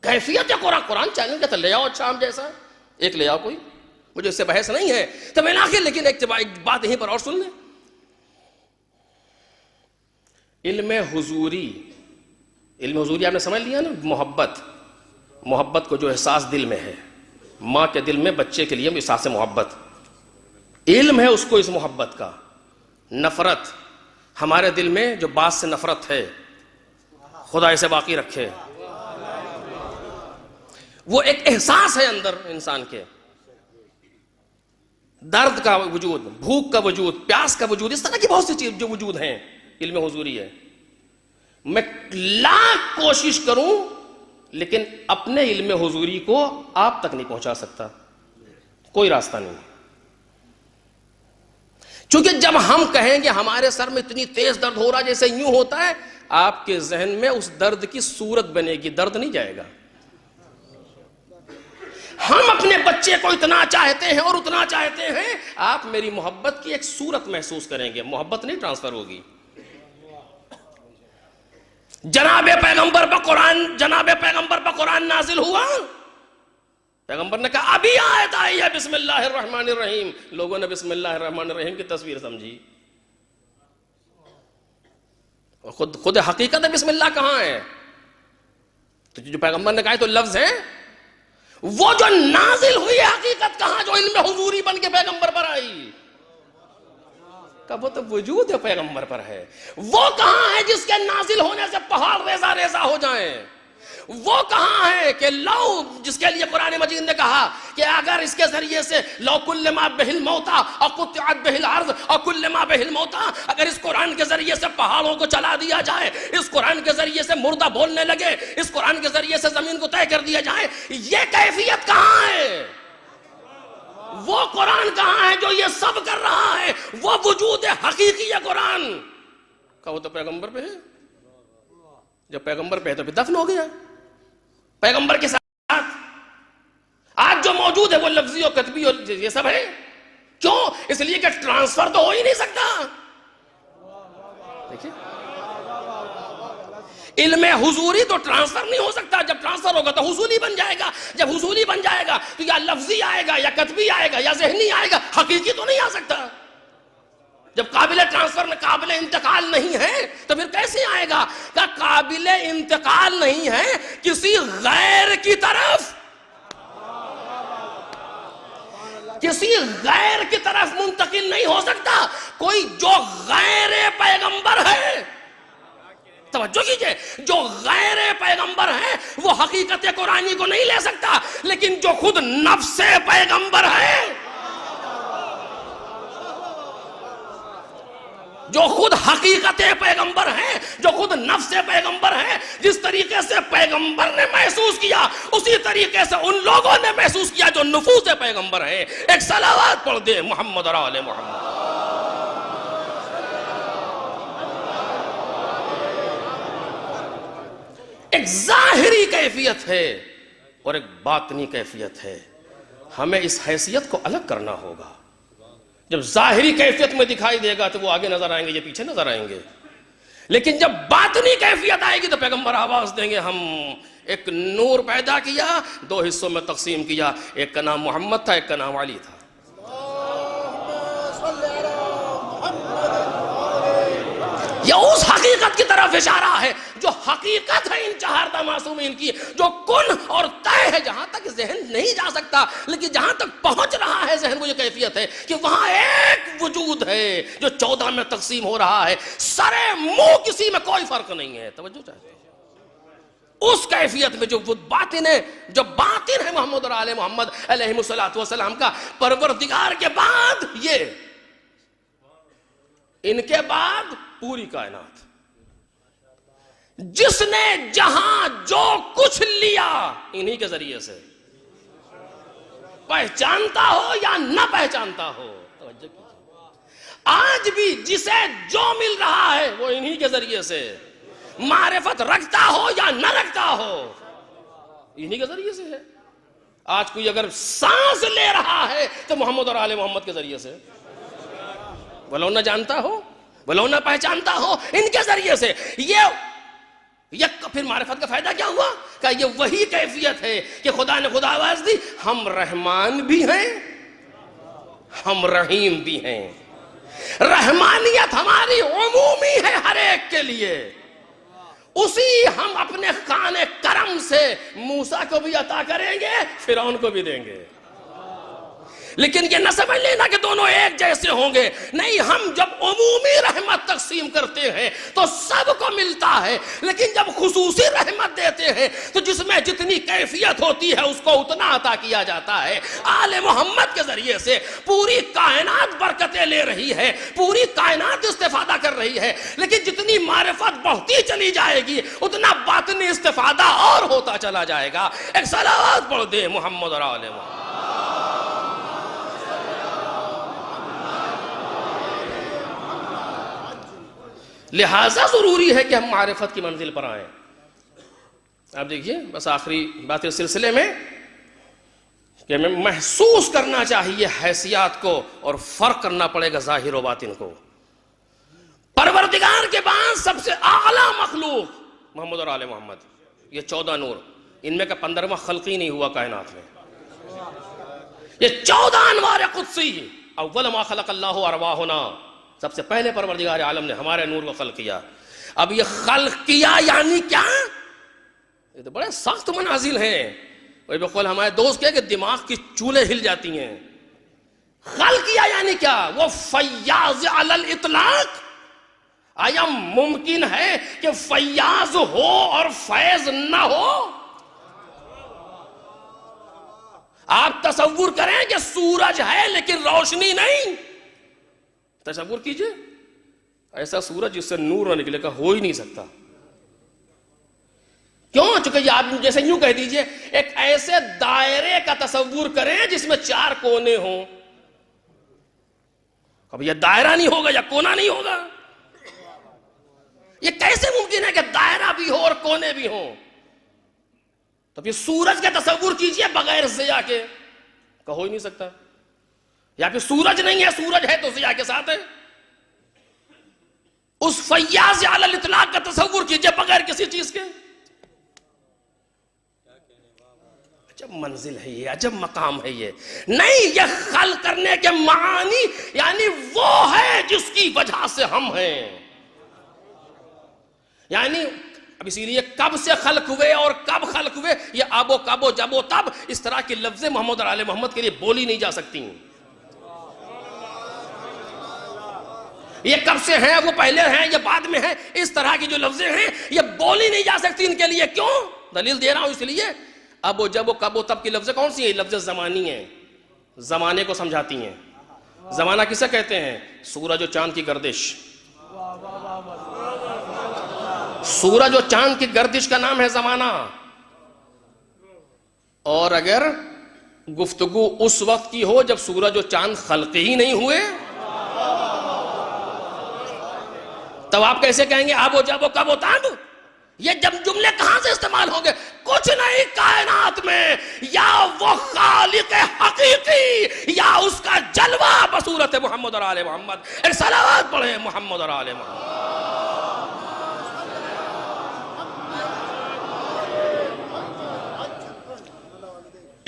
کیفیت ہے قرآن چیلنج کہتا لے آؤ اچھا, ہم جیسا ایک لے آؤ, کوئی مجھے اس سے بحث نہیں ہے. تو میں آخر لیکن ایک بات یہیں پر اور سن لیں. علم حضوری, علم حضوری آپ نے سمجھ لیا نا, محبت کو جو احساس دل میں ہے, ماں کے دل میں بچے کے لیے احساس محبت, علم ہے اس کو اس محبت کا. نفرت ہمارے دل میں جو بات سے نفرت ہے خدا اسے باقی رکھے. وہ ایک احساس ہے اندر انسان کے, درد کا وجود, بھوک کا وجود, پیاس کا وجود, اس طرح کی بہت سی چیز جو وجود ہیں علم حضوری ہے. میں لاکھ کوشش کروں لیکن اپنے علم حضوری کو آپ تک نہیں پہنچا سکتا, کوئی راستہ نہیں. چونکہ جب ہم کہیں گے ہمارے سر میں اتنی تیز درد ہو رہا جیسے یوں ہوتا ہے, آپ کے ذہن میں اس درد کی صورت بنے گی, درد نہیں جائے گا. ہم اپنے بچے کو اتنا چاہتے ہیں اور اتنا چاہتے ہیں, آپ میری محبت کی ایک صورت محسوس کریں گے, محبت نہیں ٹرانسفر ہوگی. جناب پیغمبر پر قرآن نازل ہوا, پیغمبر نے کہا ابھی آیت آئی ہے بسم اللہ الرحمن الرحیم, لوگوں نے بسم اللہ الرحمن الرحیم کی تصویر سمجھی, اور خود حقیقت ہے بسم اللہ کہاں ہے؟ تو جو پیغمبر نے کہا تو لفظ ہے, وہ جو نازل ہوئی حقیقت کہاں جو علم حضوری بن کے پیغمبر پر آئی, کہ وہ تو وجود ہے پیغمبر پر ہے. وہ کہاں ہے جس کے نازل ہونے سے پہاڑ ریزہ ریزہ ہو جائیں؟ وہ کہاں ہے کہ لو, جس کے لیے قرآن مجید نے کہا کہ اگر اس کے ذریعے سے لو کل ما بہ الموتى اور قطعت بہ الارض اور کل ما بہ الموتى, اگر اس قرآن کے ذریعے سے پہاڑوں کو چلا دیا جائے, اس قرآن کے ذریعے سے مردہ بولنے لگے, اس قرآن کے ذریعے سے زمین کو طے کر دیا جائے, یہ کیفیت کہاں ہے؟ وہ قرآن کہاں ہے جو یہ سب کر رہا ہے؟ وہ وجود حقیقی ہے قرآن کا, وہ تو پیغمبر پہ ہے. جب پیغمبر پہ ہے تو پھر دفن ہو گیا. پیغمبر کے ساتھ آج جو موجود ہے وہ لفظی اور کتبی اور یہ سب ہے. کیوں؟ اس لیے کہ ٹرانسفر تو ہو ہی نہیں سکتا. دیکھیے علم حضوری تو ٹرانسفر نہیں ہو سکتا. جب ٹرانسفر ہوگا تو حصولی بن جائے گا. جب حصولی بن جائے گا تو یا لفظی آئے گا یا کتبی آئے گا یا ذہنی آئے گا, حقیقی تو نہیں آ سکتا. جب قابل ٹرانسفر میں قابل انتقال نہیں ہے تو پھر کیسے آئے گا؟ کہ قابل انتقال نہیں ہے, کسی غیر کی طرف, کسی غیر کی طرف منتقل نہیں ہو سکتا. کوئی جو غیر پیغمبر ہے, توجہ کیجئے, جو غیر پیغمبر ہے وہ حقیقت قرآنی کو نہیں لے سکتا, لیکن جو خود نفس پیغمبر ہے, جو خود حقیقت پیغمبر ہے, جو خود نفس پیغمبر ہے, جس طریقے سے پیغمبر نے محسوس کیا اسی طریقے سے ان لوگوں نے محسوس کیا جو نفوس پیغمبر ہیں. ایک صلوات پڑھ دے محمد اور آل محمد. ایک ظاہری کیفیت ہے اور ایک باطنی کیفیت ہے. ہمیں اس حیثیت کو الگ کرنا ہوگا. جب ظاہری کیفیت میں دکھائی دے گا تو وہ آگے نظر آئیں گے, یہ پیچھے نظر آئیں گے. لیکن جب باطنی کیفیت آئے گی تو پیغمبر آواز دیں گے ہم ایک نور پیدا کیا, 2 حصوں میں تقسیم کیا, ایک کا نام محمد تھا, ایک کا نام علی تھا. یہ اس حقیقت کی طرف اشارہ ہے جو حقیقت ہے ان 4 معصومین کی, جو کن اور طے ہے, جہاں تک ذہن نہیں جا سکتا لیکن جہاں تک پہنچ رہا ہے ذہن, وہ یہ کیفیت ہے کہ وہاں ایک وجود ہے جو 14 میں تقسیم ہو رہا ہے, سرے منہ کسی میں کوئی فرق نہیں ہے. توجہ چاہتے ہیں اس کیفیت میں جو باطن ہے, جو باطن ہے محمد اور آل محمد علیہ الصلوۃ والسلام کا. پروردگار کے بعد یہ, ان کے بعد پوری کائنات, جس نے جہاں جو کچھ لیا انہی کے ذریعے سے, پہچانتا ہو یا نہ پہچانتا ہو. توجہ کیجئے, آج بھی جسے جو مل رہا ہے وہ انہی کے ذریعے سے, معرفت رکھتا ہو یا نہ رکھتا ہو انہی کے ذریعے سے ہے. آج کوئی اگر سانس لے رہا ہے تو محمد اور آل محمد کے ذریعے سے, ولو نہ جانتا ہو ولو نہ پہچانتا ہو, ان کے ذریعے سے. یہ پھر معرفت کا فائدہ کیا ہوا؟ کہ یہ وہی کیفیت ہے کہ خدا نے خدا آواز دی, ہم رحمان بھی ہیں ہم رحیم بھی ہیں. رحمانیت ہماری عمومی ہے ہر ایک کے لیے, اسی ہم اپنے خان کرم سے موسیٰ کو بھی عطا کریں گے, فرعون کو بھی دیں گے. لیکن یہ نہ سمجھ لینا کہ دونوں ایک جیسے ہوں گے، نہیں، ہم جب عمومی رحمت تقسیم کرتے ہیں تو سب کو ملتا ہے، لیکن جب خصوصی رحمت دیتے ہیں تو جس میں جتنی کیفیت ہوتی ہے اس کو اتنا عطا کیا جاتا ہے۔ آل محمد کے ذریعے سے پوری کائنات برکتیں لے رہی ہے، پوری کائنات استفادہ کر رہی ہے، لیکن جتنی معرفت بڑھتی چلی جائے گی اتنا باطنی استفادہ اور ہوتا چلا جائے گا۔ ایک صلوات پڑھ دے محمد اور آل محمد۔ لہذا ضروری ہے کہ ہم معرفت کی منزل پر آئیں۔ آپ دیکھیے، بس آخری بات اس سلسلے میں کہ ہمیں محسوس کرنا چاہیے حیثیات کو، اور فرق کرنا پڑے گا ظاہر و باطن کو۔ پروردگار کے بعد سب سے اعلیٰ مخلوق محمد اور آل محمد، یہ 14 نور، ان میں کا 15واں خلقی نہیں ہوا کائنات میں، یہ 14 انوار قدسی۔ اول ما خلق اللہ ارواحنا، سب سے پہلے پروردگار عالم نے ہمارے نور کو خلق کیا۔ اب یہ خلق کیا یعنی کیا؟ یہ تو بڑے سخت منازل ہیں، وہی بقول ہمارے دوست کہے کہ دماغ کی چولیں ہل جاتی ہیں۔ خلق کیا یعنی کیا؟ وہ فیاض علی الاطلاق، آیا ممکن ہے کہ فیاض ہو اور فیض نہ ہو؟ آپ تصور کریں کہ سورج ہے لیکن روشنی نہیں، تصور کیجئے ایسا سورج جس سے نور نہ نکلے گا، ہو ہی نہیں سکتا۔ کیوں؟ چونکہ یہ آپ جیسے یوں کہہ دیجئے ایک ایسے دائرے کا تصور کریں جس میں 4 کونے ہوں، اب یہ دائرہ نہیں ہوگا یا کونا نہیں ہوگا؟ یہ کیسے ممکن ہے کہ دائرہ بھی ہو اور کونے بھی ہوں؟ تو پھر سورج کا تصور کیجئے بغیر ضیاء کے، کہ ہو ہی نہیں سکتا۔ یا پھر سورج نہیں ہے، سورج ہے تو ضیاء کے ساتھ ہے۔ اس فیاض علی الاطلاق کا تصور کیجئے بغیر کسی چیز کے۔ عجب منزل ہے یہ، عجب مقام ہے یہ۔ نہیں، یہ خلق کرنے کے معانی یعنی وہ ہے جس کی وجہ سے ہم ہیں، یعنی اب اسی لیے کب سے خلق ہوئے اور کب خلق ہوئے، یہ اب و کب و جب و تب، اس طرح کی لفظیں محمد اور آل محمد کے لیے بولی نہیں جا سکتی۔ یہ کب سے ہیں، وہ پہلے ہیں، یہ بعد میں ہیں، اس طرح کی جو لفظیں ہیں یہ بولی نہیں جا سکتی ان کے لیے۔ کیوں؟ دلیل دے رہا ہوں اس لیے، اب و جب و کب و تب کی لفظیں کون سی ہیں؟ لفظ زمانی ہیں، زمانے کو سمجھاتی ہیں۔ زمانہ کسے کہتے ہیں؟ سورج و چاند کی گردش۔ سورج و چاند کی گردش کا نام ہے زمانہ۔ اور اگر گفتگو اس وقت کی ہو جب سورج و چاند خلق ہی نہیں ہوئے، تب آپ کیسے کہیں گے اب و جب و کب و تب؟ یہ جب جملے کہاں سے استعمال ہوں گے؟ کچھ نہیں کائنات میں، یا وہ خالق حقیقی یا اس کا جلوہ بصورت محمد اور آل محمد۔ ایک صلوات پڑھیں محمد اور آل محمد۔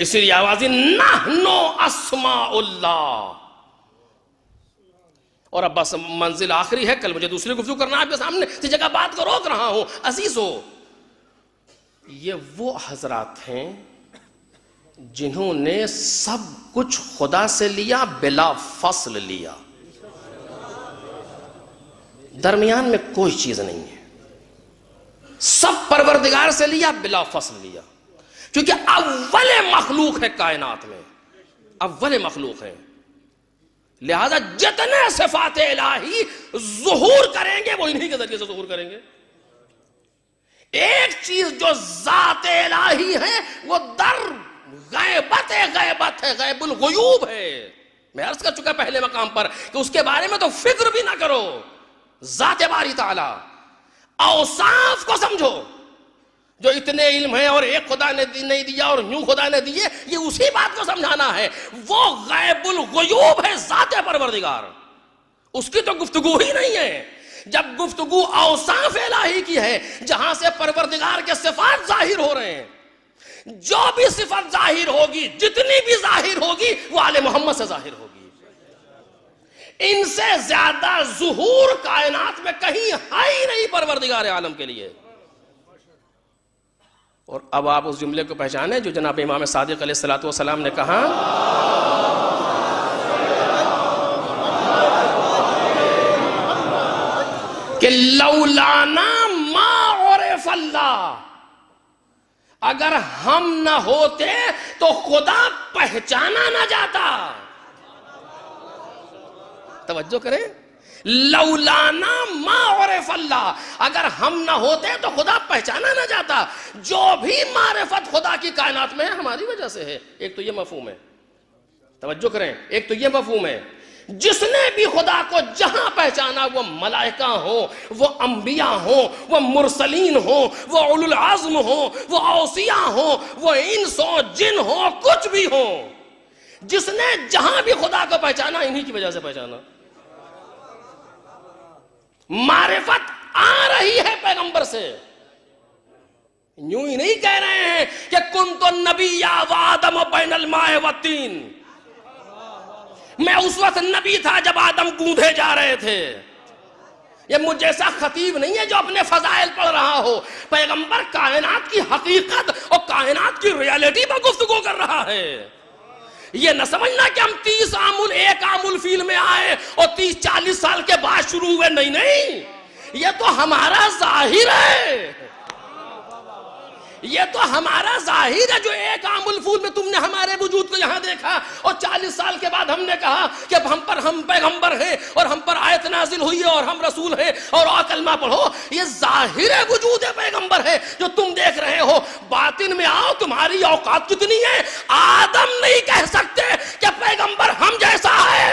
اسی لیے آوازی نحن اسماء اللہ۔ اور اب بس منزل آخری ہے، کل مجھے دوسری گفتگو کرنا آپ کے سامنے، اس جگہ بات کو روک رہا ہوں۔ عزیزو، یہ وہ حضرات ہیں جنہوں نے سب کچھ خدا سے لیا، بلا فصل لیا، درمیان میں کوئی چیز نہیں ہے، سب پروردگار سے لیا، بلا فصل لیا، کیونکہ اول مخلوق ہے کائنات میں، اول مخلوق ہے۔ لہذا جتنے صفات الہی ظہور کریں گے وہ انہی کے ذریعے سے ظہور کریں گے۔ ایک چیز جو ذات الہی ہے وہ در غیبت ہے، غیب الغیوب ہے۔ میں عرض کر چکا پہلے مقام پر کہ اس کے بارے میں تو فکر بھی نہ کرو، ذات باری تعالی۔ اوصاف کو سمجھو، جو اتنے علم ہیں اور ایک خدا نے نہیں دیا اور یوں خدا نے دیے، یہ اسی بات کو سمجھانا ہے۔ وہ غیب الغیوب ہے ذات پروردگار، اس کی تو گفتگو ہی نہیں ہے۔ جب گفتگو اوصاف الہی کی ہے، جہاں سے پروردگار کے صفات ظاہر ہو رہے ہیں، جو بھی صفت ظاہر ہوگی، جتنی بھی ظاہر ہوگی، وہ آل محمد سے ظاہر ہوگی۔ ان سے زیادہ ظہور کائنات میں کہیں ہے ہی نہیں پروردگار عالم کے لیے۔ اور اب آپ اس جملے کو پہچانیں جو جناب امام صادق علیہ الصلوۃ والسلام نے کہا، کہ لولانا ما عرف اللہ، اگر ہم نہ ہوتے تو خدا پہچانا نہ جاتا. توجہ کریں، لولانا ما عرف اللہ، اگر ہم نہ ہوتے تو خدا پہچانا نہ جاتا. جو بھی معرفت خدا کی کائنات میں ہے ہماری وجہ سے ہے. ایک تو یہ مفہوم ہے، توجہ کریں، ایک تو یہ مفہوم ہے. جس نے بھی خدا کو جہاں پہچانا، وہ ملائکہ ہوں، وہ انبیاء ہوں، وہ مرسلین ہوں، وہ اولو العزم ہوں، وہ اوصیاء ہوں، وہ انس ہوں، جن ہوں، کچھ بھی ہوں، جس نے جہاں بھی خدا کو پہچانا انہی کی وجہ سے پہچانا. معرفت آ رہی ہے پیغمبر سے. یوں ہی نہیں کہہ رہے ہیں کہ کنت نبیا وآدم بین الماء والطین، میں اس وقت نبی تھا جب آدم گوندھے جا رہے تھے. یہ مجھ جیسا خطیب نہیں ہے جو اپنے فضائل پڑھ رہا ہو. پیغمبر کائنات کی حقیقت اور کائنات کی ریالٹی پر گفتگو کر رہا ہے. یہ نہ سمجھنا کہ ہم 30 عام ایک عام الفیل میں آئے اور 30-40 سال کے بعد شروع ہوئے. نہیں نہیں، یہ تو ہمارا ظاہر ہے، یہ تو ہمارا ظاہر ہے. جو ایک عام الفول میں تم نے ہمارے وجود کو یہاں دیکھا اور 40 سال کے بعد ہم نے کہا کہ ہم پیغمبر ہیں اور ہم پر آیت نازل ہوئی ہے اور ہم رسول ہیں اور کلمہ پڑھو. یہ ظاہر وجود پیغمبر ہے جو تم دیکھ رہے ہو. باطن میں آؤ، تمہاری اوقات کتنی ہے. آدم نہیں کہہ سکتے کہ پیغمبر ہم جیسا ہے.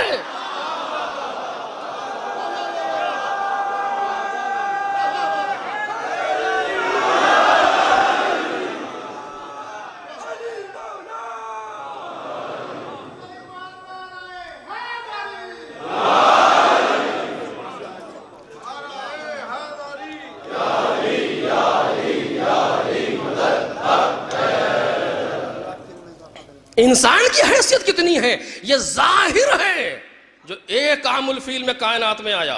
انسان کی حیثیت کتنی ہے یہ ظاہر ہے جو ایک عام الفیل میں کائنات میں آیا.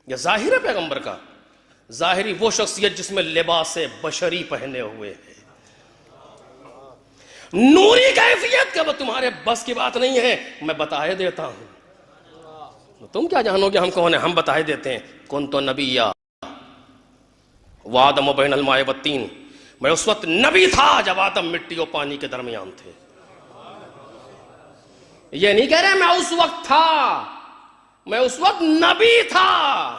یہ ظاہر ہے پیغمبر کا. ظاہری وہ شخصیت جس میں لباس بشری پہنے ہوئے ہے. نوری کیفیت کہ وہ تمہارے بس کی بات نہیں ہے. میں بتائے دیتا ہوں، تم کیا جانو گے ہم کون ہیں. ہم بتائے دیتے ہیں. کنت نبیا وآدم بین الماء والطین، میں اس وقت نبی تھا جب آدم مٹی اور پانی کے درمیان تھے. یہ نہیں کہہ رہے میں اس وقت تھا، میں اس وقت نبی تھا.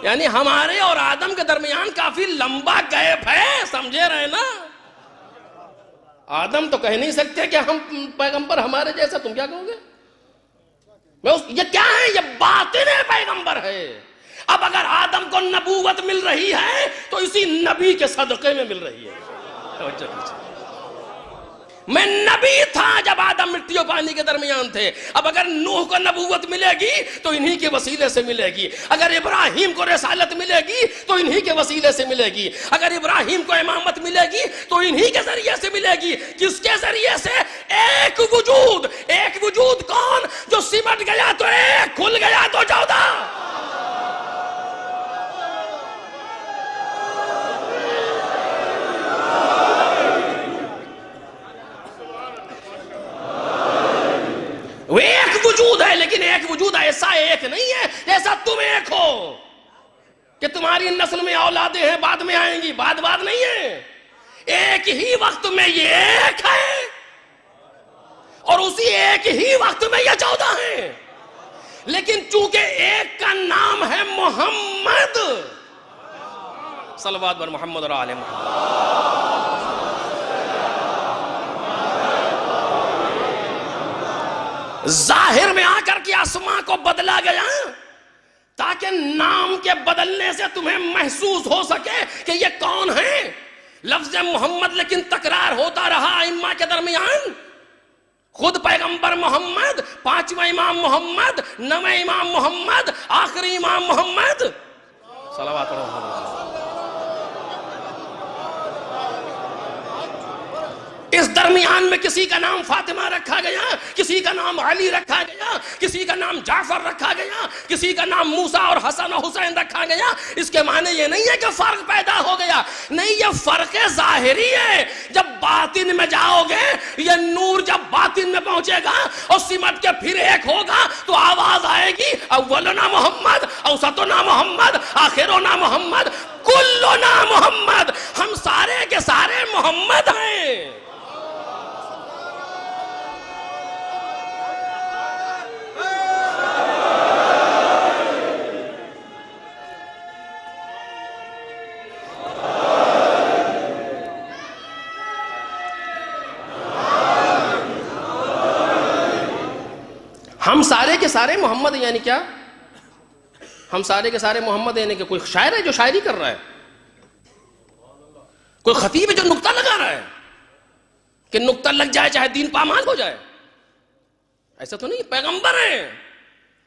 یعنی ہمارے اور آدم کے درمیان کافی لمبا گیپ ہے. سمجھے رہے نا. آدم تو کہہ نہیں سکتے کہ ہم پیغمبر ہمارے جیسا. تم کیا کہو گے؟ یہ کیا ہے؟ یہ باطن پیغمبر ہے. اب اگر آدم کو نبوت مل رہی ہے تو اسی نبی کے صدقے میں مل رہی ہے. میں نبی تھا جب آدم مٹی و پانی کے درمیان تھے. اب اگر نوح کو نبوت ملے گی تو انہی کے وسیلے سے ملے گی. اگر ابراہیم کو رسالت ملے گی تو انہی کے وسیلے سے ملے گی. اگر ابراہیم کو امامت ملے گی تو انہی کے ذریعے سے ملے گی. کس کے ذریعے سے؟ ایک وجود. ایک وجود کون؟ جو سمٹ گیا تو ایک، کھل گیا تو 14. وہ ایک وجود ہے، لیکن ایک وجود ایسا ایک نہیں ہے جیسا تم ایک ہو کہ تمہاری نسل میں اولادیں ہیں بعد میں آئیں گی. بعد نہیں ہے. ایک ہی وقت میں یہ ایک ہے اور اسی ایک ہی وقت میں یہ 14 ہیں. لیکن چونکہ ایک کا نام ہے محمد، صلوات بر محمد اور آل محمد. ظاہر میں آ کر کے اسماء کو بدلا گیا تاکہ نام کے بدلنے سے تمہیں محسوس ہو سکے کہ یہ کون ہے. لفظ محمد لیکن تکرار ہوتا رہا ائمہ کے درمیان. خود پیغمبر محمد، 5واں امام محمد، 9واں امام محمد، آخری امام محمد. صلوات محمد. اس اس درمیان میں کسی کا نام فاطمہ رکھا گیا، کسی کا نام علی رکھا گیا، کسی کا نام جعفر رکھا گیا، کسی کا نام موسیٰ اور حسن و حسین رکھا گیا، اس کے معنی یہ نہیں ہے کہ فرق پیدا ہو گیا، نہیں، یہ فرق ظاہری ہے۔ جب باطن میں جاؤ گے، یہ نور جب باطن میں پہنچے گا اور سمٹ کے پھر ایک ہوگا تو آواز آئے گی اولنا محمد، اوسطنا محمد، آخرنا محمد، کلنا محمد، ہم سارے کے سارے محمد ہیں۔ ہم سارے کے سارے محمد یعنی کیا؟ ہم سارے کے سارے محمد یعنی کہ کوئی شاعر ہے جو شاعری کر رہا ہے، کوئی خطیب ہے جو نکتہ لگا رہا ہے کہ نکتہ لگ جائے چاہے دین پامال ہو جائے، ایسا تو نہیں، پیغمبر ہیں،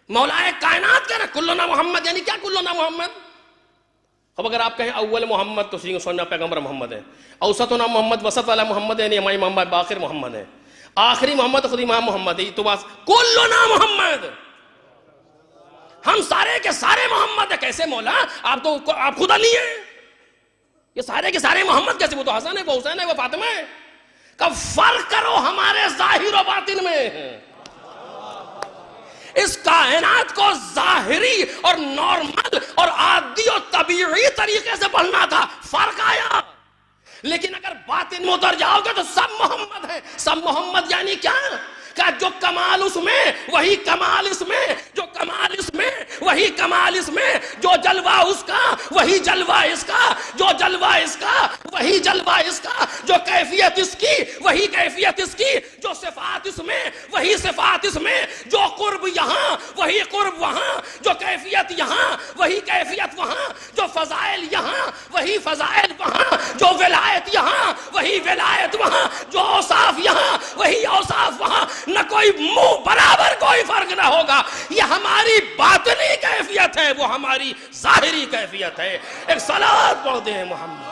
مولا کائنات کہہ رہا ہے کلنا محمد، یعنی کیا کلنا محمد؟ اب اگر آپ کہیں اول محمد تو سننا پیغمبر محمد ہے، اوسطنا محمد، وسط والا محمد یعنی امام محمد باقر محمد ہے، آخری محمد خود امام محمد ہے، تو بس کلنا محمد، ہم سارے کے سارے محمد ہے۔ کیسے مولا؟ آپ خدا نہیں ہیں، یہ سارے کے سارے محمد کیسے؟ وہ تو حسن ہے، وہ حسین ہے، وہ فاطمہ ہے۔ کب فرق کرو ہمارے ظاہر و باطن میں۔ اس کائنات کو ظاہری اور نارمل اور عادی اور طبیعی طریقے سے پڑھنا تھا، فرق آیا۔ لیکن اگر باطن میں اتر جاؤ گے تو سب محمد ہیں۔ سب محمد یعنی کیا؟ کہ جو کمال اس میں وہی کمال اس میں، جو کمال اس میں وہی کمال اس میں، جو جلوہ اس کا وہی جلوہ اس کا، جو جلوہ اس کا وہی جلوہ اس کا، جو کیفیت اس کی وہی کیفیت اس کی، جو صفات اس میں وہی صفات اس میں، جو قرب یہاں وہی قرب وہاں، جو کیفیت یہاں وہی کیفیت وہاں، جو فضائل یہاں وہی فضائل وہاں، جو ولایت یہاں وہی ولایت وہاں، جو اوصاف یہاں وہی اوصاف وہاں، نہ کوئی منہ برابر کوئی فرق نہ ہوگا۔ یہ ہماری باطنی کیفیت ہے، وہ ہماری ظاہری کیفیت ہے۔ ایک صلوات پڑھ دیں محمد۔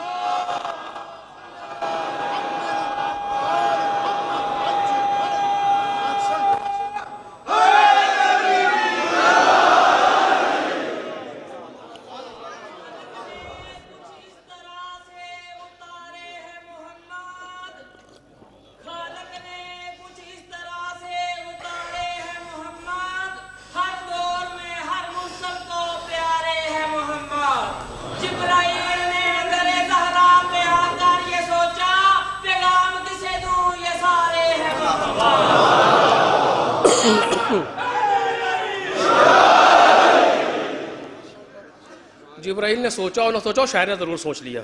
جبرائیل نے سوچا اور نہ سوچا، شاعر نے ضرور سوچ لیا۔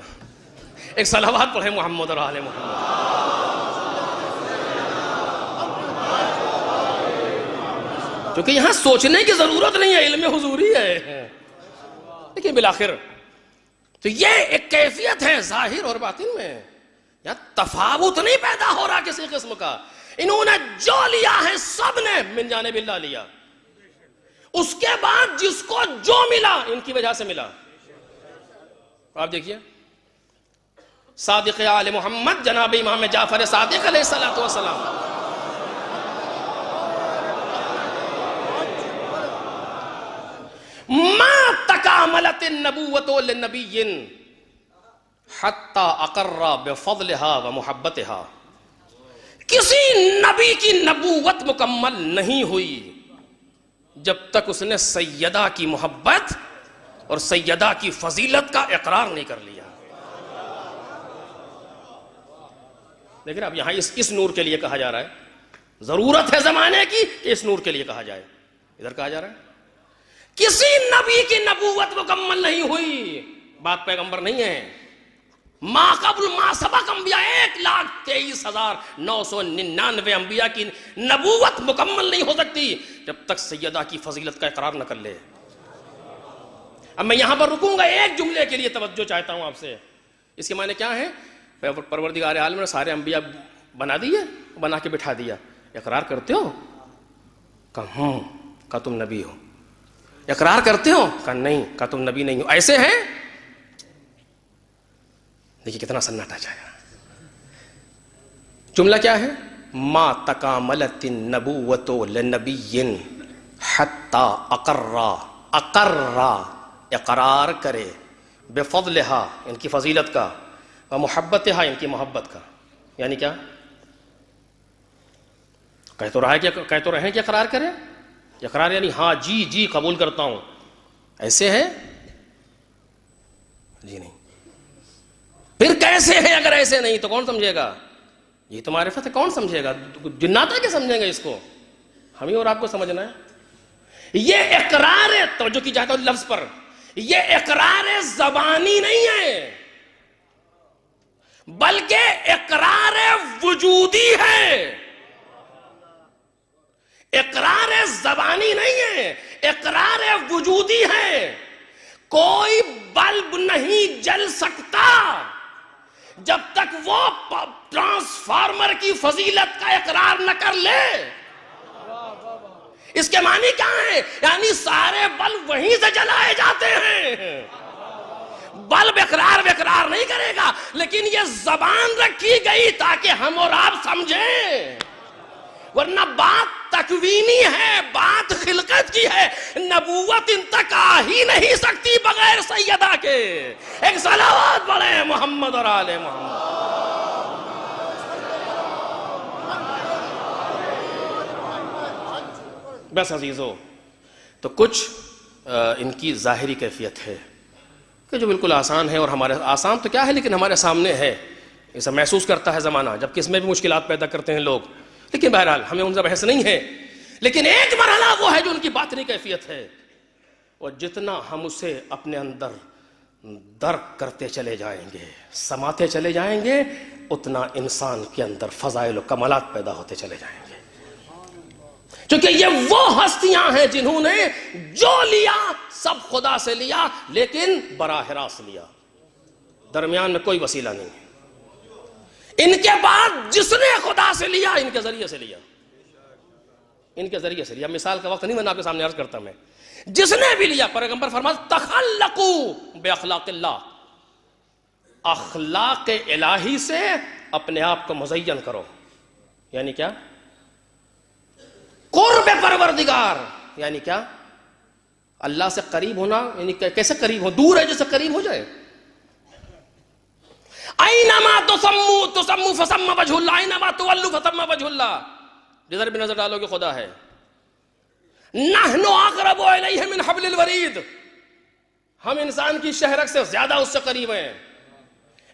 ایک صلوات پڑھے محمد اور آل محمد۔ کیونکہ یہاں سوچنے کی ضرورت نہیں ہے، علم حضوری ہے۔ لیکن بالآخر تو یہ ایک کیفیت ہے ظاہر اور باطن میں، یہاں تفاوت نہیں پیدا ہو رہا کسی قسم کا۔ انہوں نے جو لیا ہے سب نے من جانب اللہ لیا، اس کے بعد جس کو جو ملا ان کی وجہ سے ملا۔ آپ دیکھیے صادق آل محمد جناب امام جعفر صادق علیہ السلام، ما تکاملت النبوۃ للنبی حتی اقر بفضلها ومحبتها، کسی نبی کی نبوت مکمل نہیں ہوئی جب تک اس نے سیدہ کی محبت اور سیدہ کی فضیلت کا اقرار نہیں کر لیا۔ لیکن اب یہاں اس نور کے لیے کہا جا رہا ہے، ضرورت ہے زمانے کی کہ اس نور کے لیے کہا جائے۔ ادھر کہا جا رہا ہے کسی نبی کی نبوت مکمل نہیں ہوئی، بات پیغمبر نہیں ہے، ما قبل ما سبق انبیاء 1,23,999 انبیاء کی نبوت مکمل نہیں ہو سکتی جب تک سیدہ کی فضیلت کا اقرار نہ کر لے۔ اب میں یہاں پر رکوں گا، ایک جملے کے لیے توجہ چاہتا ہوں آپ سے۔ اس کے معنی کیا ہے؟ پروردگار عالم نے سارے انبیاء بنا دیے، بنا کے بٹھا دیا، اقرار کرتے ہو؟ کہا ہوں۔ کہا تم نبی ہو؟ اقرار کرتے ہو؟ کہا نہیں۔ کہا تم نبی نہیں ہو؟ ایسے ہیں؟ دیکھیے کتنا سناٹا چھایا۔ جملہ کیا ہے؟ ما تکاملت النبوۃ لنبی حتی اقرار کرے بفضلہا ان کی فضیلت کا، و محبتہا ان کی محبت کا. یعنی کیا؟ کہہ تو رہے ہیں کہ اقرار کرے. اقرار یعنی ہاں جی جی قبول کرتا ہوں، ایسے ہے؟ جی نہیں. پھر کیسے ہے؟ اگر ایسے نہیں تو کون سمجھے گا؟ یہ تو معرفت ہے، کون سمجھے گا؟ جنات ہے کہ سمجھیں گے اس کو؟ ہمیں اور آپ کو سمجھنا ہے. یہ اقرار ہے، توجہ کی جائے تو لفظ پر، یہ اقرار زبانی نہیں ہے بلکہ اقرار وجودی ہے. اقرار زبانی نہیں ہے، اقرار وجودی ہے. کوئی بلب نہیں جل سکتا جب تک وہ ٹرانسفارمر کی فضیلت کا اقرار نہ کر لے. اس کے معنی کیا ہے؟ یعنی سارے بلب وہیں سے جلائے جاتے ہیں. بلب اقرار نہیں کرے گا، لیکن یہ زبان رکھی گئی تاکہ ہم اور آپ سمجھیں. ورنہ بات تکوینی ہے، بات خلقت کی ہے. نبوت ان تک آ ہی نہیں سکتی بغیر سیدہ کے. ایک صلوات پڑھیں محمد اور آل محمد. بس عزیزو، تو کچھ ان کی ظاہری کیفیت ہے کہ جو بالکل آسان ہے، اور ہمارے آسان تو کیا ہے لیکن ہمارے سامنے ہے. اسے محسوس کرتا ہے زمانہ، جبکہ اس میں بھی مشکلات پیدا کرتے ہیں لوگ. لیکن بہرحال ہمیں ان سے بحث نہیں ہے. لیکن ایک مرحلہ وہ ہے جو ان کی باطنی کیفیت ہے، اور جتنا ہم اسے اپنے اندر درک کرتے چلے جائیں گے، سماتے چلے جائیں گے، اتنا انسان کے اندر فضائل و کمالات پیدا ہوتے چلے جائیں گے. کیونکہ یہ وہ ہستیاں ہیں جنہوں نے جو لیا سب خدا سے لیا، لیکن براہ راست لیا، درمیان میں کوئی وسیلہ نہیں ہے. ان کے بعد جس نے خدا سے لیا ان کے ذریعے سے لیا، ان کے ذریعے سے لیا. مثال کا وقت نہیں، میں آپ کے سامنے عرض کرتا. میں جس نے بھی لیا، پیغمبر فرماتے تخلقوا باخلاق اللہ، اخلاق الہی سے اپنے آپ کو مزین کرو. یعنی کیا؟ قرب پروردگار یعنی کیا؟ اللہ سے قریب ہونا. یعنی کیسے قریب ہو؟ دور ہے جیسے قریب ہو جائے. اینما تسموا فثم وجہ اللہ، اینما تولوا فثم وجہ اللہ. جدھر بھی نظر ڈالو گے خدا ہے. نحن اقرب الیہ من حبل الورید، ہم انسان کی شہرک سے زیادہ اس سے قریب ہیں.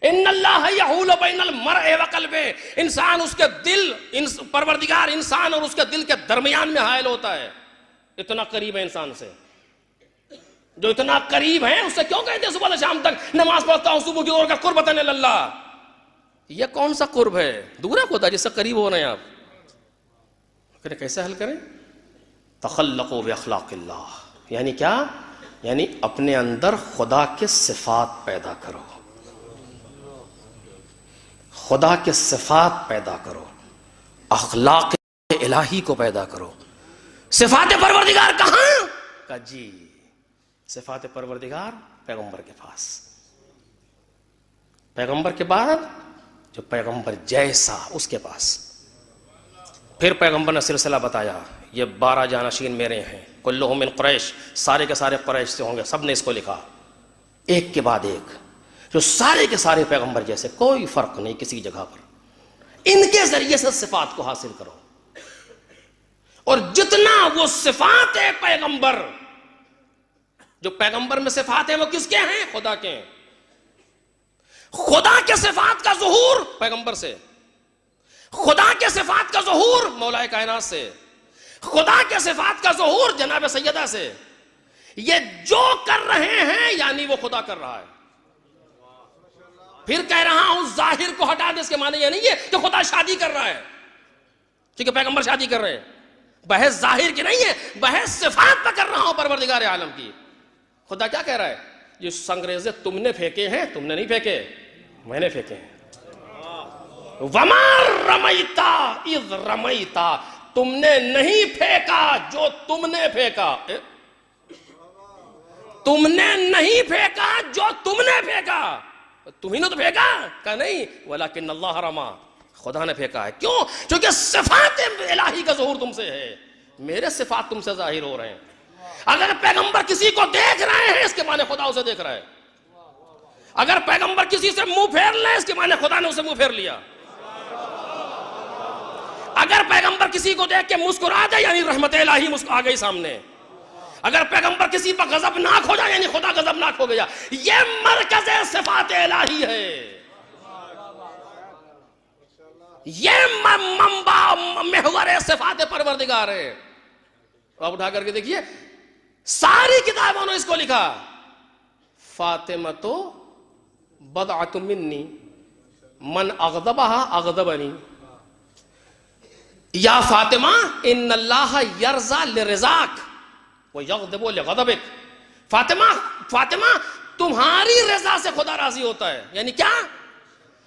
ان اللہ یحول بین المرء وقلبہ، انسان اس کے دل، پروردگار انسان اور اس کے دل کے درمیان میں حائل ہوتا ہے. اتنا قریب ہے انسان سے. جو اتنا قریب ہیں اس سے کیوں کہتے ہیں صبح سے شام تک نماز پڑھتا ہوں صبح کی اور کا قربۃ اللہ؟ یہ کون سا قرب ہے؟ دور ہے خدا جس سے قریب ہو رہے ہیں آپ. کیسے حل کریں؟ تخلقوا باخلاق اللہ. یعنی کیا؟ یعنی اپنے اندر خدا کے صفات پیدا کرو، خدا کے صفات پیدا کرو، اخلاق الہی کو پیدا کرو. صفات پروردگار کہاں؟ کہ جی صفات پروردگار پیغمبر کے پاس. پیغمبر کے بعد جو پیغمبر جیسا اس کے پاس. پھر پیغمبر نے سلسلہ بتایا، یہ 12 جانشین میرے ہیں، کلہم من قریش، سارے کے سارے قریش سے ہوں گے. سب نے اس کو لکھا ایک کے بعد ایک، جو سارے کے سارے پیغمبر جیسے، کوئی فرق نہیں کسی جگہ پر. ان کے ذریعے سے صفات کو حاصل کرو. اور جتنا وہ صفات ہے پیغمبر، جو پیغمبر میں صفات ہیں وہ کس کے ہیں؟ خدا کے ہیں. خدا کے صفات کا ظہور پیغمبر سے، خدا کے صفات کا ظہور مولا کائنات سے، خدا کے صفات کا ظہور جناب سیدہ سے. یہ جو کر رہے ہیں یعنی وہ خدا کر رہا ہے. پھر کہہ رہا ہوں ظاہر کو ہٹا دے، اس کے معنی یہ نہیں ہے کہ خدا شادی کر رہا ہے، ٹھیک ہے پیغمبر شادی کر رہے ہیں. بحث ظاہر کی نہیں ہے، بحث صفات پہ کر رہا ہوں پروردگار عالم کی. خدا کیا کہہ رہا ہے؟ یہ سنگریزے تم نے پھینکے ہیں، تم نے نہیں پھینکے، میں نے پھینکے ہیں. وما رمیتا اذ رمیتا، تم نے نہیں پھینکا جو تم نے پھینکا. تم نے نہیں پھینکا جو تم نے پھینکا، تم ہی نے تو پھینکا. کہا نہیں، ولکن اللہ رما، خدا نے پھینکا ہے. کیوں؟ چونکہ صفات الہی کا ظہور تم سے ہے, میرے صفات تم سے ظاہر ہو رہے ہیں. اگر پیغمبر کسی کو دیکھ رہے ہیں اس کے معنی خدا اسے دیکھ رہا ہے. اگر پیغمبر کسی سے منہ پھیر لیں اس کے معنی خدا نے اسے منہ پھیر لیا. اگر پیغمبر کسی کو دیکھ کے مسکرا دے یعنی رحمت الہی آ گئی سامنے. اگر پیغمبر کسی پر غضبناک ہو جائے یعنی خدا غضبناک ہو گیا. یہ مرکز صفات الہی ہے, یہ منبع محور صفات پروردگار ہے. آپ اٹھا کر کے دیکھیے ساری کتابوں نے اس کو لکھا, فاطمہ تو بضعۃ منی من اغضبها اغضبنی, یا فاطمہ ان اللہ یرضی لرضاک ویغضب لغضبک. فاطمہ تمہاری رضا سے خدا راضی ہوتا ہے. یعنی کیا؟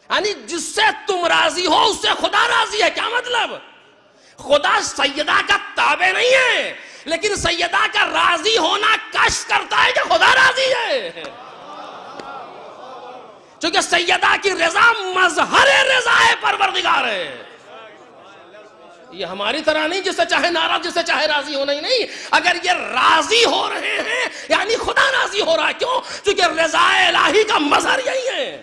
یعنی جس سے تم راضی ہو اس سے خدا راضی ہے. کیا مطلب؟ خدا سیدہ کا تابع نہیں ہے, لیکن سیدہ کا راضی ہونا کشف کرتا ہے کہ خدا راضی ہے. چونکہ سیدہ کی رضا مظہر رضا پروردگار ہے. یہ ہماری طرح نہیں جس سے چاہے ناراض جس سے چاہے راضی ہونا ہی نہیں. اگر یہ راضی ہو رہے ہیں یعنی خدا راضی ہو رہا ہے. کیوں؟ چونکہ رضا الہی کا مظہر یہی ہے.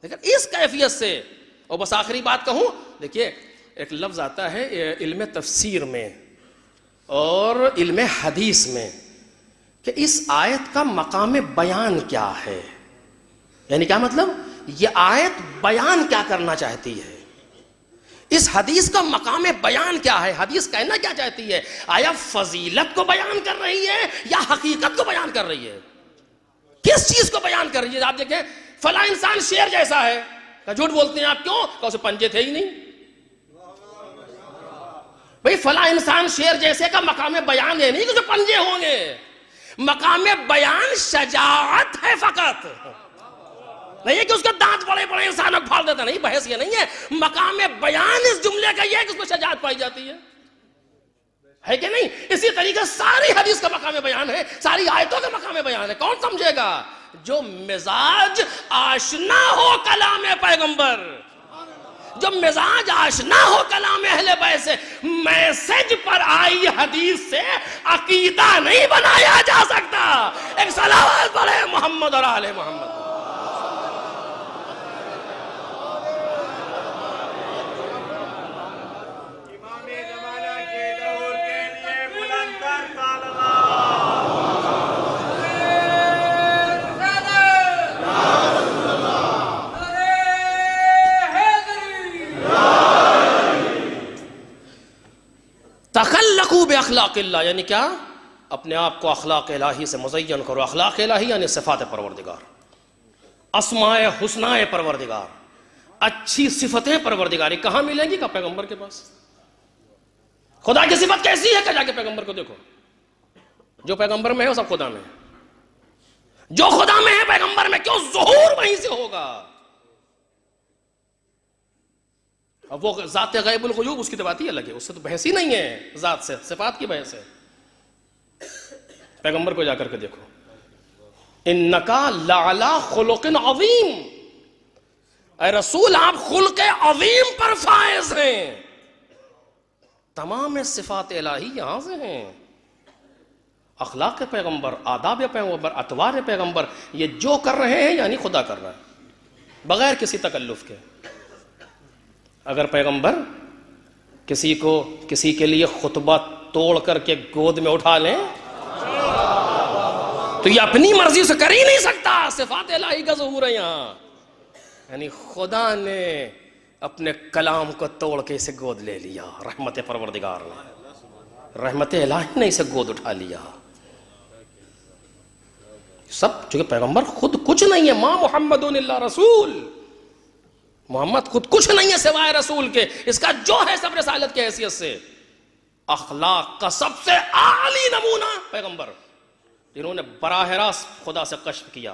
لیکن اس کیفیت سے, اور بس آخری بات کہوں, دیکھیے ایک لفظ آتا ہے علم تفسیر میں اور علم حدیث میں کہ اس آیت کا مقام بیان کیا ہے. یعنی کیا مطلب؟ یہ آیت بیان کیا کرنا چاہتی ہے, اس حدیث کا مقام بیان کیا ہے, حدیث کہنا کیا چاہتی ہے. آیا فضیلت کو بیان کر رہی ہے یا حقیقت کو بیان کر رہی ہے؟ کس چیز کو بیان کر رہی ہے؟ آپ دیکھیں فلاں انسان شیر جیسا ہے, کہ جھوٹ بولتے ہیں آپ. کیوں؟ کہ اسے پنجے تھے ہی نہیں. بھئی فلاں انسان شیر جیسے کا مقام بیان ہے نہیں کہ اسے پنجے ہوں گے. مقام بیان شجاعت ہے فقط, نہیں ہے کہ اس کا دانت بڑے بڑے انسانوں کو پھاڑ دیتا. نہیں, بحث یہ نہیں ہے. مقام بیان اس جملے کا یہ ہے کہ اس میں شجاعت پائی جاتی ہے کہ نہیں. اسی طریقے ساری حدیث کا مقام بیان ہے, ساری آیتوں کا مقام بیان ہے. کون سمجھے گا؟ جو مزاج آشنا ہو کلام پیغمبر, جو مزاج آشنا ہو کلام اہل بیت سے. میسج پر آئی حدیث سے عقیدہ نہیں بنایا جا سکتا. ایک صلوات پڑھے محمد اور آل محمد. تخلقوا باخلاق اللہ, یعنی کیا؟ اپنے آپ کو اخلاق الہی سے مزین کرو. اخلاق الہی یعنی صفات پروردگار, اسماء حسناء پروردگار, اچھی صفتیں پروردگاری. کہاں ملیں گی؟ کہ پیغمبر کے پاس. خدا کی صفت کیسی ہے کہ جا کے پیغمبر کو دیکھو. جو پیغمبر میں ہے وہ سب خدا میں ہے. جو خدا میں ہے پیغمبر میں کیوں؟ ظہور وہیں سے ہوگا. اب وہ ذات غیب الغیوب اس کی تو بات ہی الگ ہے, اس سے تو بحث ہی نہیں ہے. ذات سے صفات کی بحث ہے. پیغمبر کو جا کر کے دیکھو, انکا لعلی خلق عظیم, اے رسول آپ خلق عظیم پر فائز ہیں. تمام صفات الہی یہاں سے ہیں. اخلاق پیغمبر, آداب پیغمبر, اطوار پیغمبر, یہ جو کر رہے ہیں یعنی خدا کر رہا ہے بغیر کسی تکلف کے. اگر پیغمبر کسی کے لیے خطبہ توڑ کر کے گود میں اٹھا لیں تو یہ اپنی مرضی سے کر ہی نہیں سکتا. صفات الہی کا ظہور ہے یہاں. یعنی خدا نے اپنے کلام کو توڑ کے اسے گود لے لیا. رحمت پروردگار نے, رحمت الہی نے اسے گود اٹھا لیا. سب چونکہ پیغمبر خود کچھ نہیں ہے. ما محمد الا رسول, محمد خود کچھ نہیں ہے سوائے رسول کے. اس کا جو ہے سب رسالت کی حیثیت سے. اخلاق کا سب سے اعلی نمونہ پیغمبر, جنہوں نے براہ راست خدا سے کشف کیا.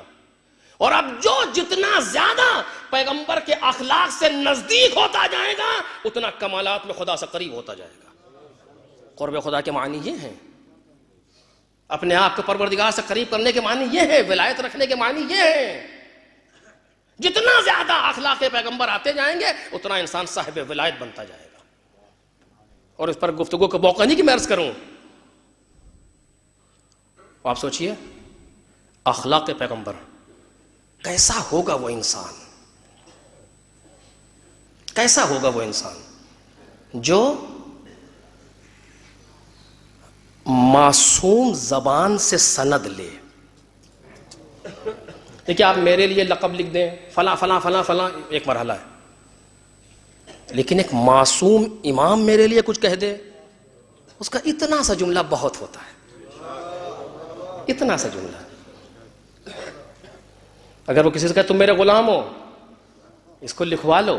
اور اب جو جتنا زیادہ پیغمبر کے اخلاق سے نزدیک ہوتا جائے گا اتنا کمالات میں خدا سے قریب ہوتا جائے گا. قرب خدا کے معنی یہ ہیں, اپنے آپ کو پروردگار سے قریب کرنے کے معنی یہ ہے, ولایت رکھنے کے معنی یہ ہے. جتنا زیادہ اخلاق پیغمبر آتے جائیں گے اتنا انسان صاحب ولایت بنتا جائے گا. اور اس پر گفتگو کا موقع نہیں کہ میں عرض کروں. آپ سوچئے اخلاق پیغمبر کیسا ہوگا وہ انسان, کیسا ہوگا وہ انسان جو معصوم زبان سے سند لے. دیکھیے آپ میرے لیے لقب لکھ دیں فلاں فلاں فلاں فلاں, ایک مرحلہ ہے, لیکن ایک معصوم امام میرے لیے کچھ کہہ دے, اس کا اتنا سا جملہ بہت ہوتا ہے, اتنا سا جملہ. اگر وہ کسی سے کہے تم میرے غلام ہو, اس کو لکھوا لو,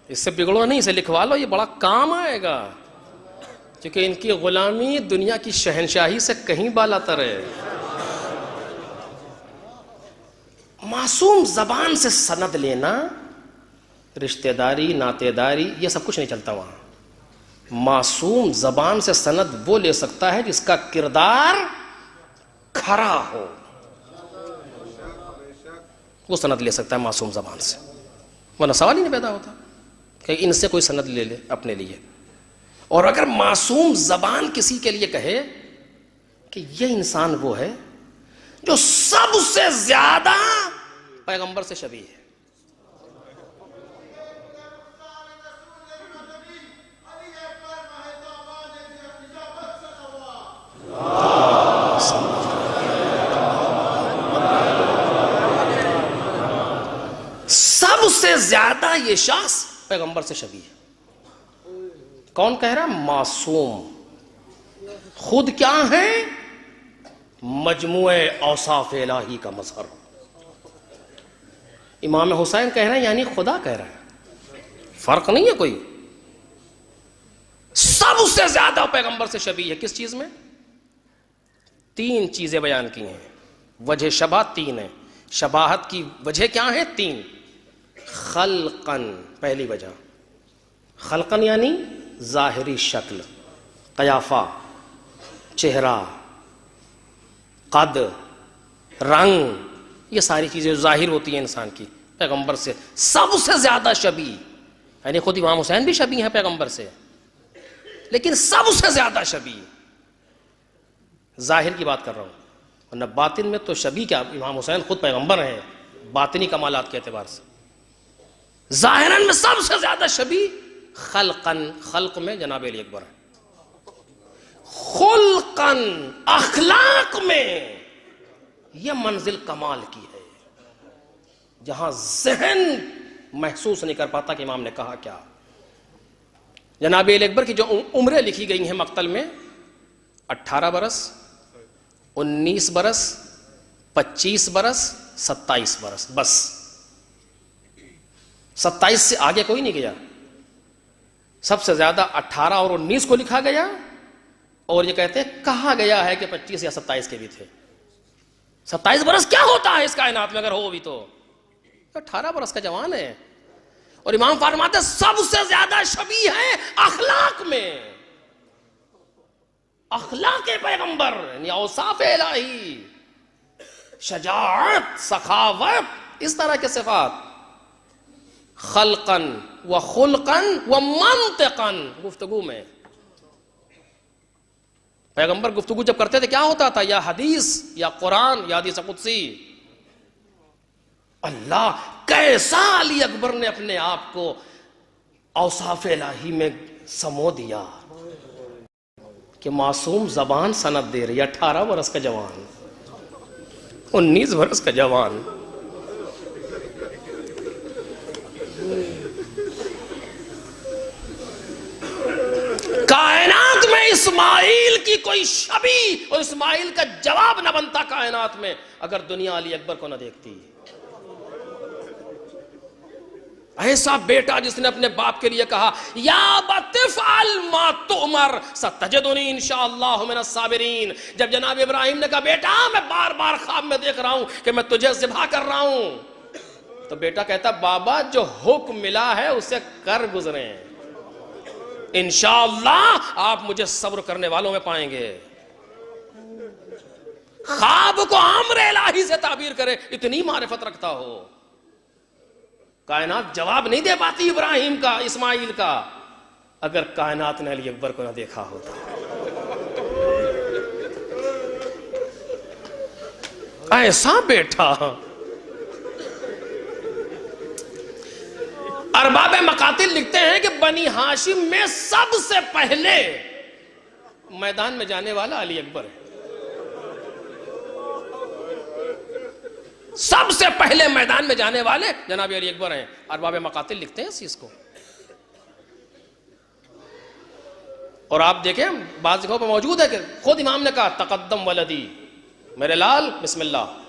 اس سے بگڑو نہیں, اسے لکھوا لو, یہ بڑا کام آئے گا, کیونکہ ان کی غلامی دنیا کی شہنشاہی سے کہیں بالا تر ہے. معصوم زبان سے سند لینا, رشتہ داری ناطے داری یہ سب کچھ نہیں چلتا وہاں. معصوم زبان سے سند وہ لے سکتا ہے جس کا کردار کھرا ہو, وہ سند لے سکتا ہے معصوم زبان سے, ورنہ سوال ہی نہیں پیدا ہوتا کہ ان سے کوئی سند لے لے اپنے لیے. اور اگر معصوم زبان کسی کے لیے کہے کہ یہ انسان وہ ہے جو سب سے زیادہ پیغمبر سے شبیہ ہے, سب سے زیادہ یہ شخص پیغمبر سے شبیہ ہے. کون کہہ رہا؟ معصوم. خود کیا ہے؟ مجموعہ اوصاف الہی کا مظہر. امام حسین کہہ رہے ہیں یعنی خدا کہہ رہا ہے, فرق نہیں ہے کوئی. سب سے زیادہ پیغمبر سے شبیہ ہے. کس چیز میں؟ تین چیزیں بیان کی ہیں. وجہ شبہ تین ہے. شباہت کی وجہ کیا ہے؟ تین. خلقن پہلی وجہ, خلقن یعنی ظاہری شکل, قیافہ, چہرہ, قد, رنگ, یہ ساری چیزیں ظاہر ہوتی ہیں انسان کی, پیغمبر سے سب سے زیادہ شبیہ. یعنی خود امام حسین بھی شبیہ ہیں پیغمبر سے, لیکن سب سے زیادہ شبیہ. ظاہر کی بات کر رہا ہوں, ورنہ باطن میں تو شبیہ کیا, امام حسین خود پیغمبر ہیں باطنی کمالات کے اعتبار سے. ظاہراً میں سب سے زیادہ شبیہ خلقن, خلق میں جناب علی اکبر ہے. خلقن اخلاق میں یہ منزل کمال کی ہے جہاں ذہن محسوس نہیں کر پاتا کہ امام نے کہا کیا. جناب علی اکبر کی جو عمریں لکھی گئی ہیں مقتل میں, 18 برس, 19 برس, 25 برس, 27 برس, بس 27 سے آگے کوئی نہیں گیا. سب سے زیادہ 18 اور 19 کو لکھا گیا, اور یہ کہتے ہیں کہا گیا ہے کہ 25 یا 27 کے بھی تھے. 27 برس کیا ہوتا ہے اس کائنات میں اگر ہو بھی تو, 18 برس کا جوان ہے. اور امام فرماتے سب سے زیادہ شبیہ ہے اخلاق میں, اخلاق پیغمبر یعنی اوصاف الہی, شجاعت, سخاوت, اس طرح کے صفات. خلقن و خلقن و منطقن, گفتگو میں پیغمبر گفتگو جب کرتے تھے کیا ہوتا تھا؟ یا حدیث یا قرآن یا حدیث قدسی. اللہ کیسا علی اکبر نے اپنے آپ کو اوصاف الہی میں سمو دیا کہ معصوم زبان سند دے رہی. 18 برس کا جوان, 19 برس کا جوان, کائنات میں اسماعیل کی کوئی شبیہ اور اسماعیل کا جواب نہ بنتا کائنات میں اگر دنیا علی اکبر کو نہ دیکھتی. ایسا بیٹا جس نے اپنے باپ کے لیے کہا یا ابت افعل ما تؤمر ستجدنی انشاءاللہ من الصابرین. جب جناب ابراہیم نے کہا بیٹا میں بار بار خواب میں دیکھ رہا ہوں کہ میں تجھے ذبح کر رہا ہوں, تو بیٹا کہتا بابا جو حکم ملا ہے اسے کر گزریں. انشاءاللہ آپ مجھے صبر کرنے والوں میں پائیں گے. خواب کو امر الہی سے تعبیر کرے، اتنی معرفت رکھتا ہو. کائنات جواب نہیں دے پاتی ابراہیم کا، اسماعیل کا، اگر کائنات نے علی اکبر کو نہ دیکھا ہوتا. ایسا بیٹا. ارباب مقاتل لکھتے ہیں کہ بنی ہاشم میں سب سے پہلے میدان میں جانے والا علی اکبر ہے. سب سے پہلے میدان میں جانے والے جناب علی اکبر ہیں. ارباب مقاتل لکھتے ہیں اس چیز کو. اور آپ دیکھیں بعض جگہوں پہ موجود ہے کہ خود امام نے کہا تقدم ولدی، میرے لال بسم اللہ.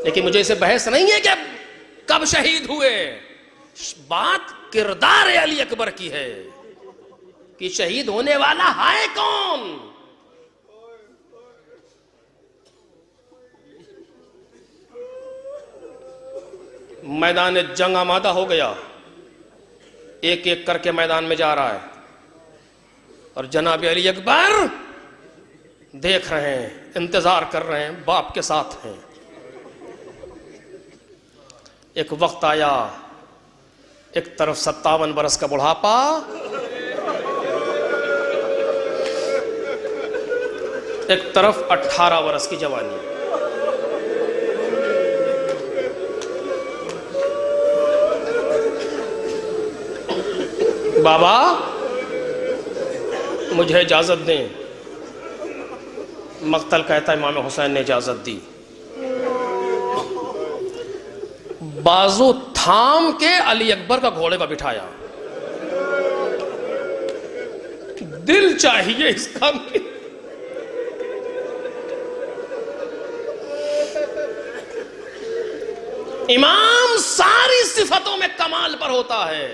لیکن مجھے اسے بحث نہیں ہے کہ کب شہید ہوئے، بات کردار علی اکبر کی ہے کہ شہید ہونے والا ہے کون. میدان جنگ آمادہ ہو گیا، ایک ایک کر کے میدان میں جا رہا ہے، اور جناب علی اکبر دیکھ رہے ہیں، انتظار کر رہے ہیں، باپ کے ساتھ ہیں. ایک وقت آیا، ایک طرف 57 برس کا بڑھاپا، ایک طرف 18 برس کی جوانی. بابا مجھے اجازت دیں. مقتل کہتا ہے امام حسین نے اجازت دی. بازو تھام کے علی اکبر کا گھوڑے پر بٹھایا. دل چاہیے اس کام کی. امام ساری صفتوں میں کمال پر ہوتا ہے،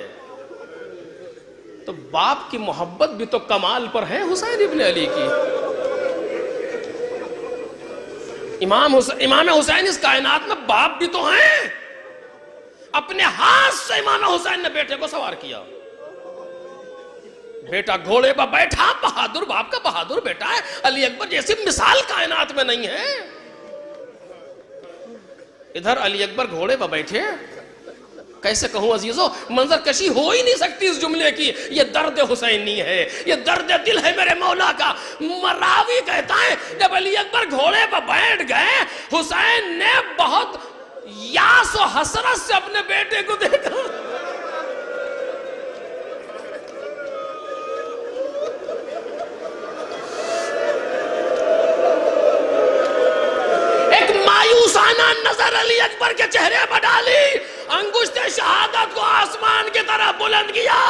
تو باپ کی محبت بھی تو کمال پر ہے حسین ابن علی کی. امام حسین اس کائنات میں باپ بھی تو ہیں. اپنے ہاتھ سے امام حسین نے بیٹے کو سوار کیا. بیٹا گھوڑے پر بیٹھا، بہادر باپ کا بہادر بیٹا ہے. علی اکبر جیسی مثال کائنات میں نہیں ہے. ادھر علی اکبر گھوڑے پر بیٹھے، کیسے کہوں عزیزو، منظر کشی ہو ہی نہیں سکتی اس جملے کی. یہ درد حسینی ہے، یہ درد دل ہے میرے مولا کا. مراوی کہتا ہے جب علی اکبر گھوڑے پر بیٹھ گئے، حسین نے بہت یاس و حسرت سے اپنے بیٹے کو دیکھا. ایک مایوسانہ نظر علی اکبر کے چہرے پر ڈالی، انگشت شہادت کو آسمان کی طرف بلند کیا،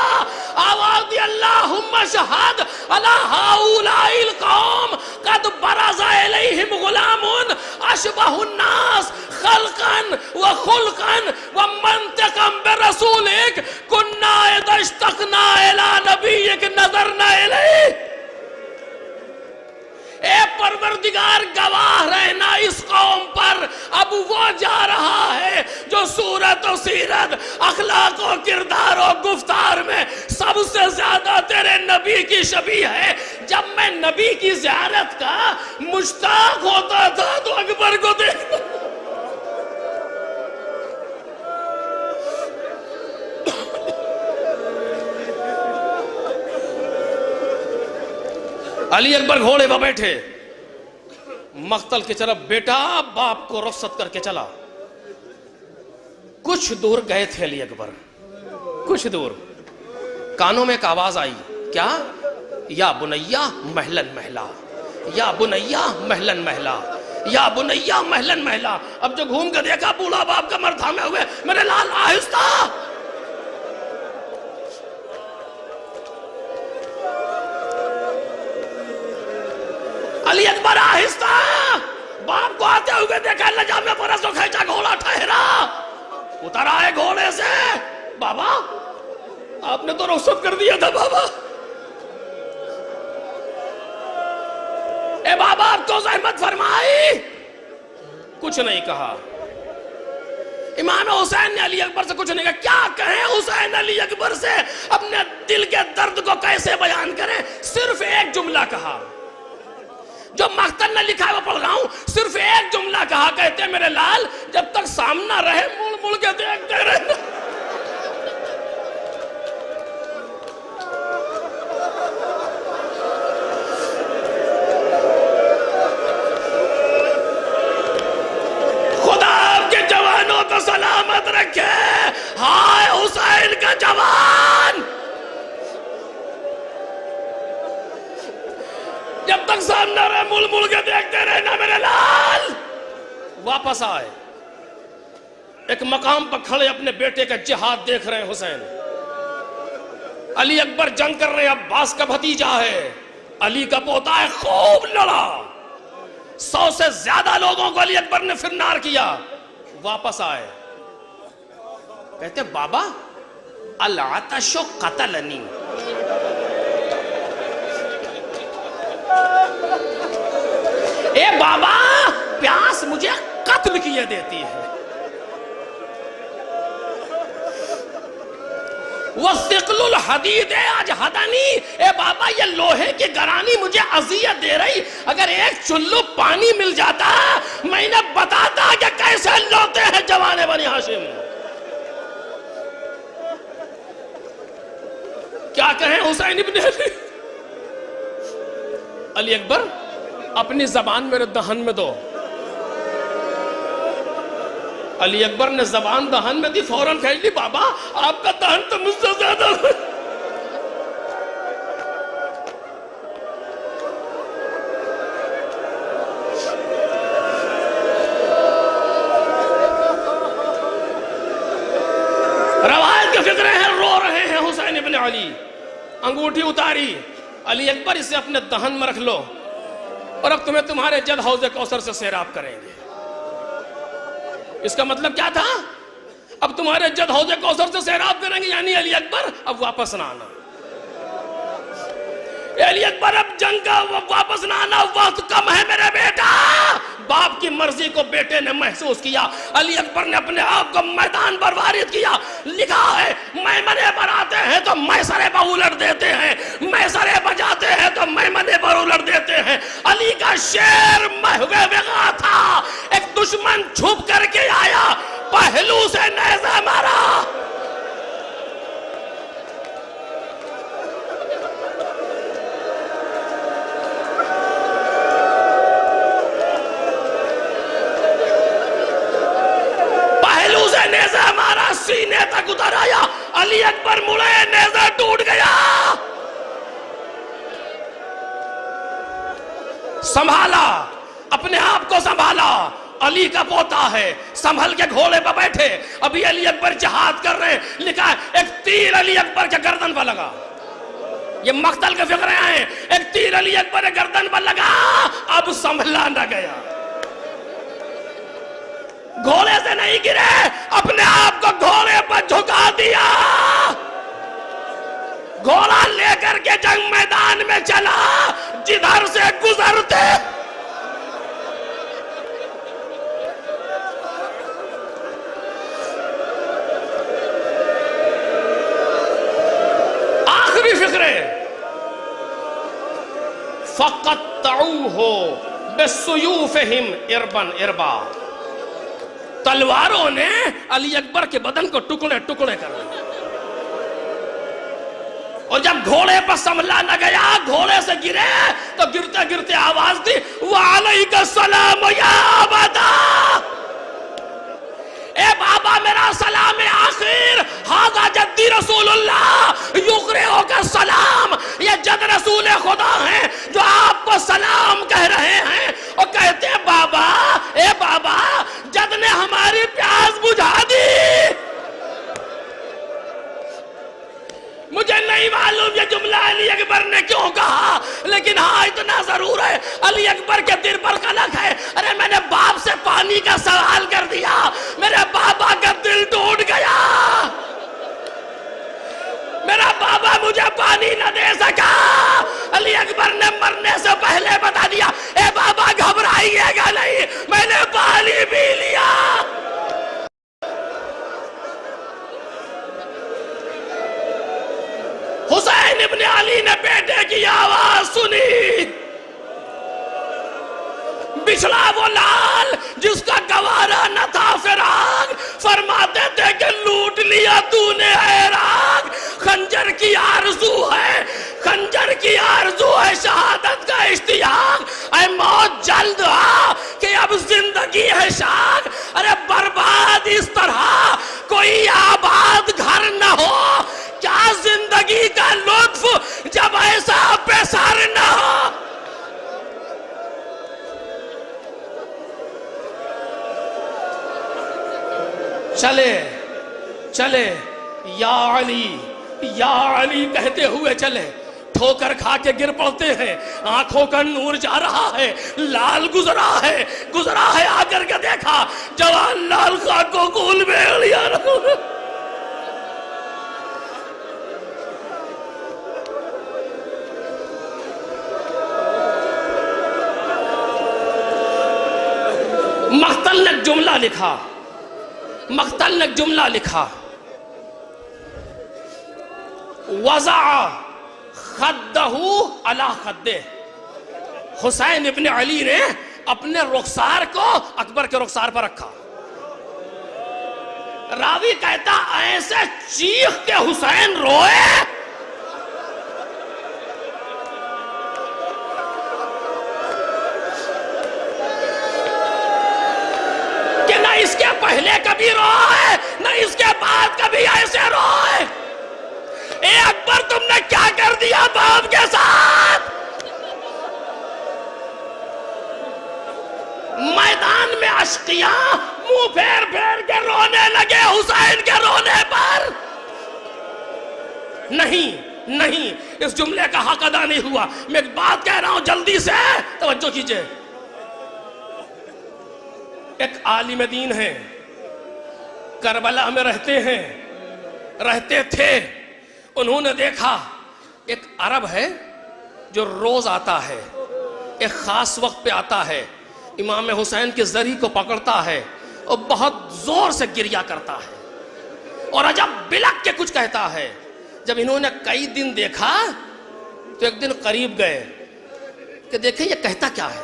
آواز دی اللہم شہد علی ہؤلاء القوم قد برز الیہم غلام اشبہ الناس خلقا وخلقا ومنطقا برسولک کنا اذا اشتقنا الی نبیک نظرنا الیہ. اے پروردگار گواہ رہنا اس قوم پر، اب وہ جا رہا ہے جو صورت و سیرت، اخلاق و کردار و گفتار میں سب سے زیادہ تیرے نبی کی شبیہ ہے. جب میں نبی کی زیارت کا مشتاق ہوتا تھا تو اکبر کو دیکھتا. علی اکبر گھوڑے پر بیٹھے، مقتل کی طرف بیٹا باپ کو رخصت کر کے چلا. کچھ دور گئے تھے علی اکبر، کچھ دور کانوں میں ایک آواز آئی. کیا؟ یا بنیا مہلن مہلا، یا بنیا مہلن مہلا، یا بنیا مہلن مہلا. اب جو گھوم کے دیکھا بوڑھا باپ کا مر تھامے ہوئے، میرے لال آہستہ. علی اکبر آہستہ باپ کو آتے ہوئے دیکھا، لجام فرس کو کھینچا، گھوڑا ٹھہرا، اتر آئے گھوڑے سے. بابا آپ نے تو رخصت کر دیا تھا بابا. اے بابا آپ تو زحمت فرمائی. کچھ نہیں کہا. امام حسین نے علی اکبر سے کچھ نہیں کہا. کیا کہیں حسین علی اکبر سے, اپنے دل کے درد کو کیسے بیان کریں؟ صرف ایک جملہ کہا, جو مقتل نے لکھا ہے وہ پڑھ رہا ہوں. صرف ایک جملہ کہا, کہتے میرے لال جب تک سامنا رہے مڑ مڑ کے دیکھتے رہے. خدا آپ کے جوانوں کو سلامت رکھے. ہائے حسین کا جوان, جب تک سامنے رہے مل مل کے دیکھتے رہنا میرے لال. واپس آئے, ایک مقام پر کھڑے اپنے بیٹے کا جہاد دیکھ رہے ہیں حسین. علی اکبر جنگ کر رہے ہیں, عباس کا بھتیجا ہے, علی کا پوتا ہے, خوب لڑا. 100 سے زیادہ لوگوں کو علی اکبر نے فرنار کیا. واپس آئے, کہتے بابا العطش قتلنی, اے بابا پیاس مجھے قتل کیے دیتی ہے. وَثِقْلُ الْحَدِيدِ أَجْهَدَنِي, اے بابا یہ لوہے کی گرانی مجھے اذیت دے رہی. اگر ایک چلو پانی مل جاتا میں نے بتاتا کہ کیسے لوتے ہیں جوان بنی ہاشم. کیا کہیں حسین ابن علی. علی اکبر اپنی زبان میرے دہن میں دو. علی اکبر نے زبان دہن میں دی, فوراً کہہ لی بابا آپ کا دہن تو مجھ سے زیادہ ہے. روایت کے فکرے ہیں, رو رہے ہیں حسین ابن علی. انگوٹھی اتاری, علی اکبر اسے اپنے دہن میں رکھ لو اور اب تمہیں تمہارے جد حوض کوثر سے سیراب کریں گے. اس کا مطلب کیا تھا؟ اب تمہارے جد حوض کوثر سے سیراب کریں گے, یعنی علی اکبر اب واپس نہ آنا. علی اکبر اب جنگ کا واپس نہ آنا, وقت کم ہے میرے بیٹا. باپ کی مرضی کو بیٹے نے محسوس کیا. علی اکبر نے اپنے آپ کو میدان پر وارد کیا. لکھا ہے میمنے پر آتے ہیں تو میسرے پر الٹ دیتے ہیں, میسرے بجاتے ہیں تو میمنے پر الٹ دیتے ہیں. علی کا شیر محوے وغا تھا. ایک دشمن چھپ کر کے آیا, پہلو سے نیزہ مارا. نیزہ ہمارا سینے تک اتر آیا. علی اکبر مڑے, نیزہ ٹوٹ گیا. سنبھالا, اپنے آپ کو سنبھالا. علی کا پوتا ہے, سنبھل کے گھوڑے پر بیٹھے. ابھی علی اکبر جہاد کر رہے ہیں. لکھا ہے ایک تیر علی اکبر کے گردن پر لگا. یہ مقتل کے فکرے آئے. ایک تیر علی اکبر کے گردن پر لگا, اب سنبھلا نہ گیا. گھوڑے سے نہیں گرے, اپنے آپ کو گھوڑے پر جھکا دیا. گھوڑا لے کر کے جنگ میدان میں چلا. جدھر سے گزرتے آخری فکرے فَقَطَّعُوهُ بِالسُّيُوفِهِمْ إِرْبًا إِرْبًا. تلواروں نے علی اکبر کے بدن کو ٹکڑے ٹکڑے کر دیا. اور جب گھوڑے پر سنبھلا نہ گیا, گھوڑے سے گرے تو گرتے گرتے آواز دی وعلیک السلام یا ابدا. اے بابا میرا سلام آخر. ھذا جدی رسول اللہ یقرئک السلام. یہ جد رسول خدا ہیں جو آپ کو سلام کہہ رہے ہیں. اور کہتے ہیں بابا, اے بابا جد نے ہماری پیاس بجھا دی. مجھے نہیں معلوم یہ جملہ علی اکبر نے کیوں کہا, لیکن ہاں اتنا ضرور ہے علی اکبر کے دل پر قلق ہے. ارے میں نے باپ سے پانی کا سوال کر دیا, میرے بابا کا دل ٹوٹ گیا. میرا بابا مجھے پانی نہ دے سکا. علی اکبر نے مرنے سے پہلے بتا دیا, اے بابا گھبرائیے گا نہیں, میں نے پانی پی لیا. نے بیٹے کی آواز سنی، بچھڑا وہ لال جس کا گوارا نہ تھا فراق، فرماتے تھے کہ لوٹ لیا تو نے عراق، خنجر کی آرزو ہے، خنجر کی آرزو ہے، شہادت کا اشتیاق، اے موت جلد آ کہ اب زندگی ہے شاق، ارے برباد اس طرح کوئی آباد گھر نہ ہو، کیا زندگی کا لطف جب ایسا بے سر نہ ہو۔ چلے چلے یا علی کہتے ہوئے چلے، ٹھوکر کھا کے گر پڑتے ہیں، آنکھوں کا نور جا رہا ہے، لال گزرا ہے، آ کر کے دیکھا جوان لال خان کو گول میں لیا رہا۔ مقتل نے ایک جملہ لکھا، وضع خدہ علی خدہ، حسین ابن علی نے اپنے رخسار کو اکبر کے رخسار پر رکھا۔ راوی کہتا ایسے چیخ کے حسین روئے کہ نہ اس کے پہلے کبھی روئے نہ اس کے بعد کبھی ایسے روئے۔ اے اکبر تم نے کیا کر دیا باپ کے ساتھ؟ میدان میں اشقیاء منہ پھیر پھیر کے رونے لگے حسین کے رونے پر۔ نہیں اس جملے کا حق ادا نہیں ہوا۔ میں ایک بات کہہ رہا ہوں جلدی سے توجہ کیجئے۔ ایک عالم دین ہے، کربلا میں رہتے تھے، انہوں نے دیکھا ایک عرب ہے جو روز آتا ہے، ایک خاص وقت پہ آتا ہے، امام حسین کے زری کو پکڑتا ہے اور بہت زور سے گریہ کرتا ہے اور عجب بلک کے کچھ کہتا ہے۔ جب انہوں نے کئی دن دیکھا تو ایک دن قریب گئے کہ دیکھیں یہ کہتا کیا ہے،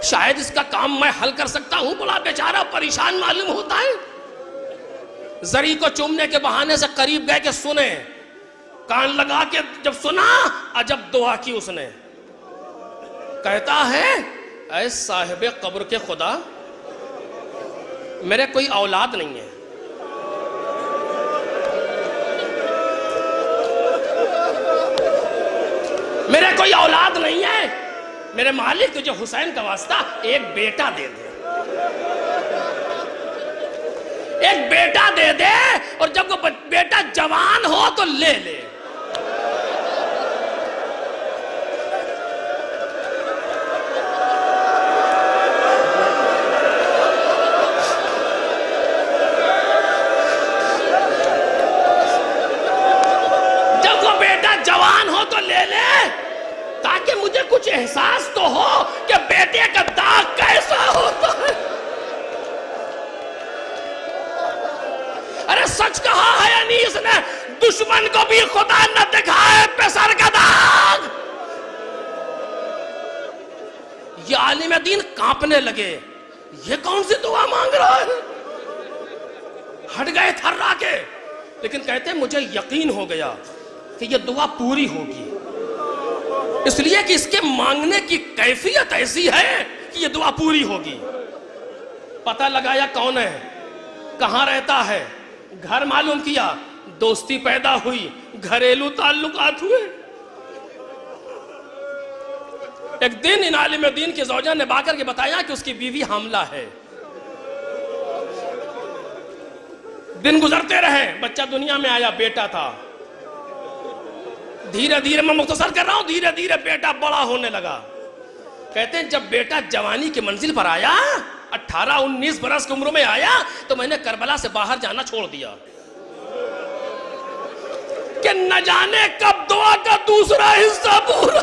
شاید اس کا کام میں حل کر سکتا ہوں، بڑا بیچارہ پریشان معلوم ہوتا ہے۔ زری کو چومنے کے بہانے سے قریب گئے کہ سنیں، کان لگا کے جب سنا عجب دعا کی اس نے، کہتا ہے اے صاحب قبر کے خدا، میرے کوئی اولاد نہیں ہے، میرے کوئی اولاد نہیں ہے، میرے مالک تجھے حسین کا واسطہ ایک بیٹا دے دے، ایک بیٹا دے دے، اور جب وہ بیٹا جوان ہو تو لے لے۔ جب وہ بیٹا جوان ہو تو لے لے، تاکہ مجھے کچھ احساس تو ہو کہ بیٹے کا داغ کیسا ہوتا ہے۔ ارے سچ کہا ہے انیس نے، دشمن کو بھی خدا نہ دکھائے پہ سر کا داغ۔ یہ عالم دین کانپنے لگے، یہ کون سی دعا مانگ رہا ہے؟ ہٹ گئے تھرا کے، لیکن کہتے ہیں مجھے یقین ہو گیا کہ یہ دعا پوری ہوگی، اس لیے کہ اس کے مانگنے کی کیفیت ایسی ہے کہ یہ دعا پوری ہوگی۔ پتہ لگایا کون ہے، کہاں رہتا ہے، گھر معلوم کیا، دوستی پیدا ہوئی، گھریلو تعلقات ہوئے۔ ایک دن ان عالم دین کی زوجہ نے با کر کے بتایا کہ اس کی بیوی حاملہ ہے۔ دن گزرتے رہے، بچہ دنیا میں آیا، بیٹا تھا۔ دھیرے دھیرے، میں مختصر کر رہا ہوں، دھیرے دھیرے بیٹا بڑا ہونے لگا۔ کہتے ہیں جب بیٹا جوانی کی منزل پر آیا، 18-19 برس کی عمر میں آیا، تو میں نے کربلا سے باہر جانا چھوڑ دیا کہ نہ جانے کب دعا کا دوسرا حصہ پورا۔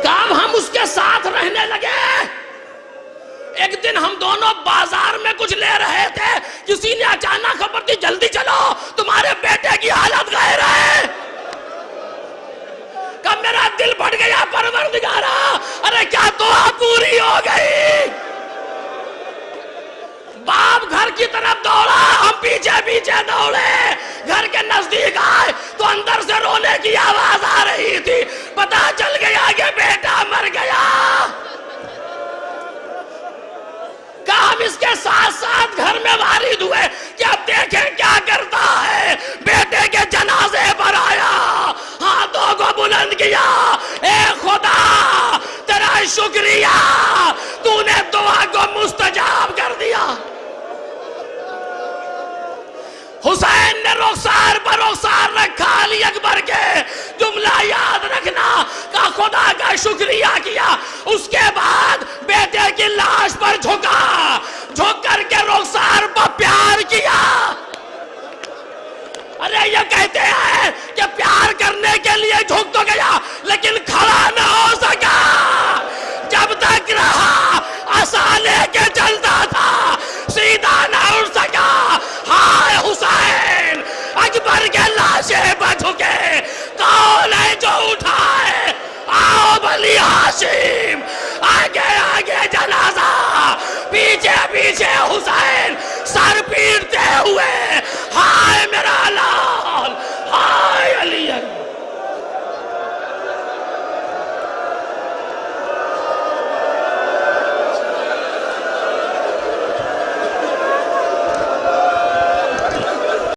کب ہم اس کے ساتھ رہنے لگے، ایک دن ہم دونوں کچھ لے رہے تھے، کسی نے اچانک خبر دی جلدی چلو تمہارے بیٹے کی حالت غیر ہے. کب میرا دل پھٹ گیا پروردگارا، ارے کیا دعا پوری ہو گئی. باپ گھر کی طرف دوڑا، ہم پیچھے پیچھے دوڑے. گھر کے نزدیک آئے تو اندر سے رونے کی آواز آ رہی تھی. پتا چل گیا کہ بیٹا مر گیا. کہ ہم اس کے ساتھ ساتھ گھر میں وارد ہوئے کہ اب دیکھیں کیا کرتا ہے. بیٹے کے جنازے پر آیا، ہاتھوں کو بلند کیا، اے خدا تیرا شکریہ، تو نے دعا کو مستجاب کر دیا. حسین نے رخسار پر رخسار رکھا علی اکبر کے. جملہ یاد رکھنا کہ خدا کا شکریہ کیا. اس کے بعد بیٹے کی لاش پر جھکا،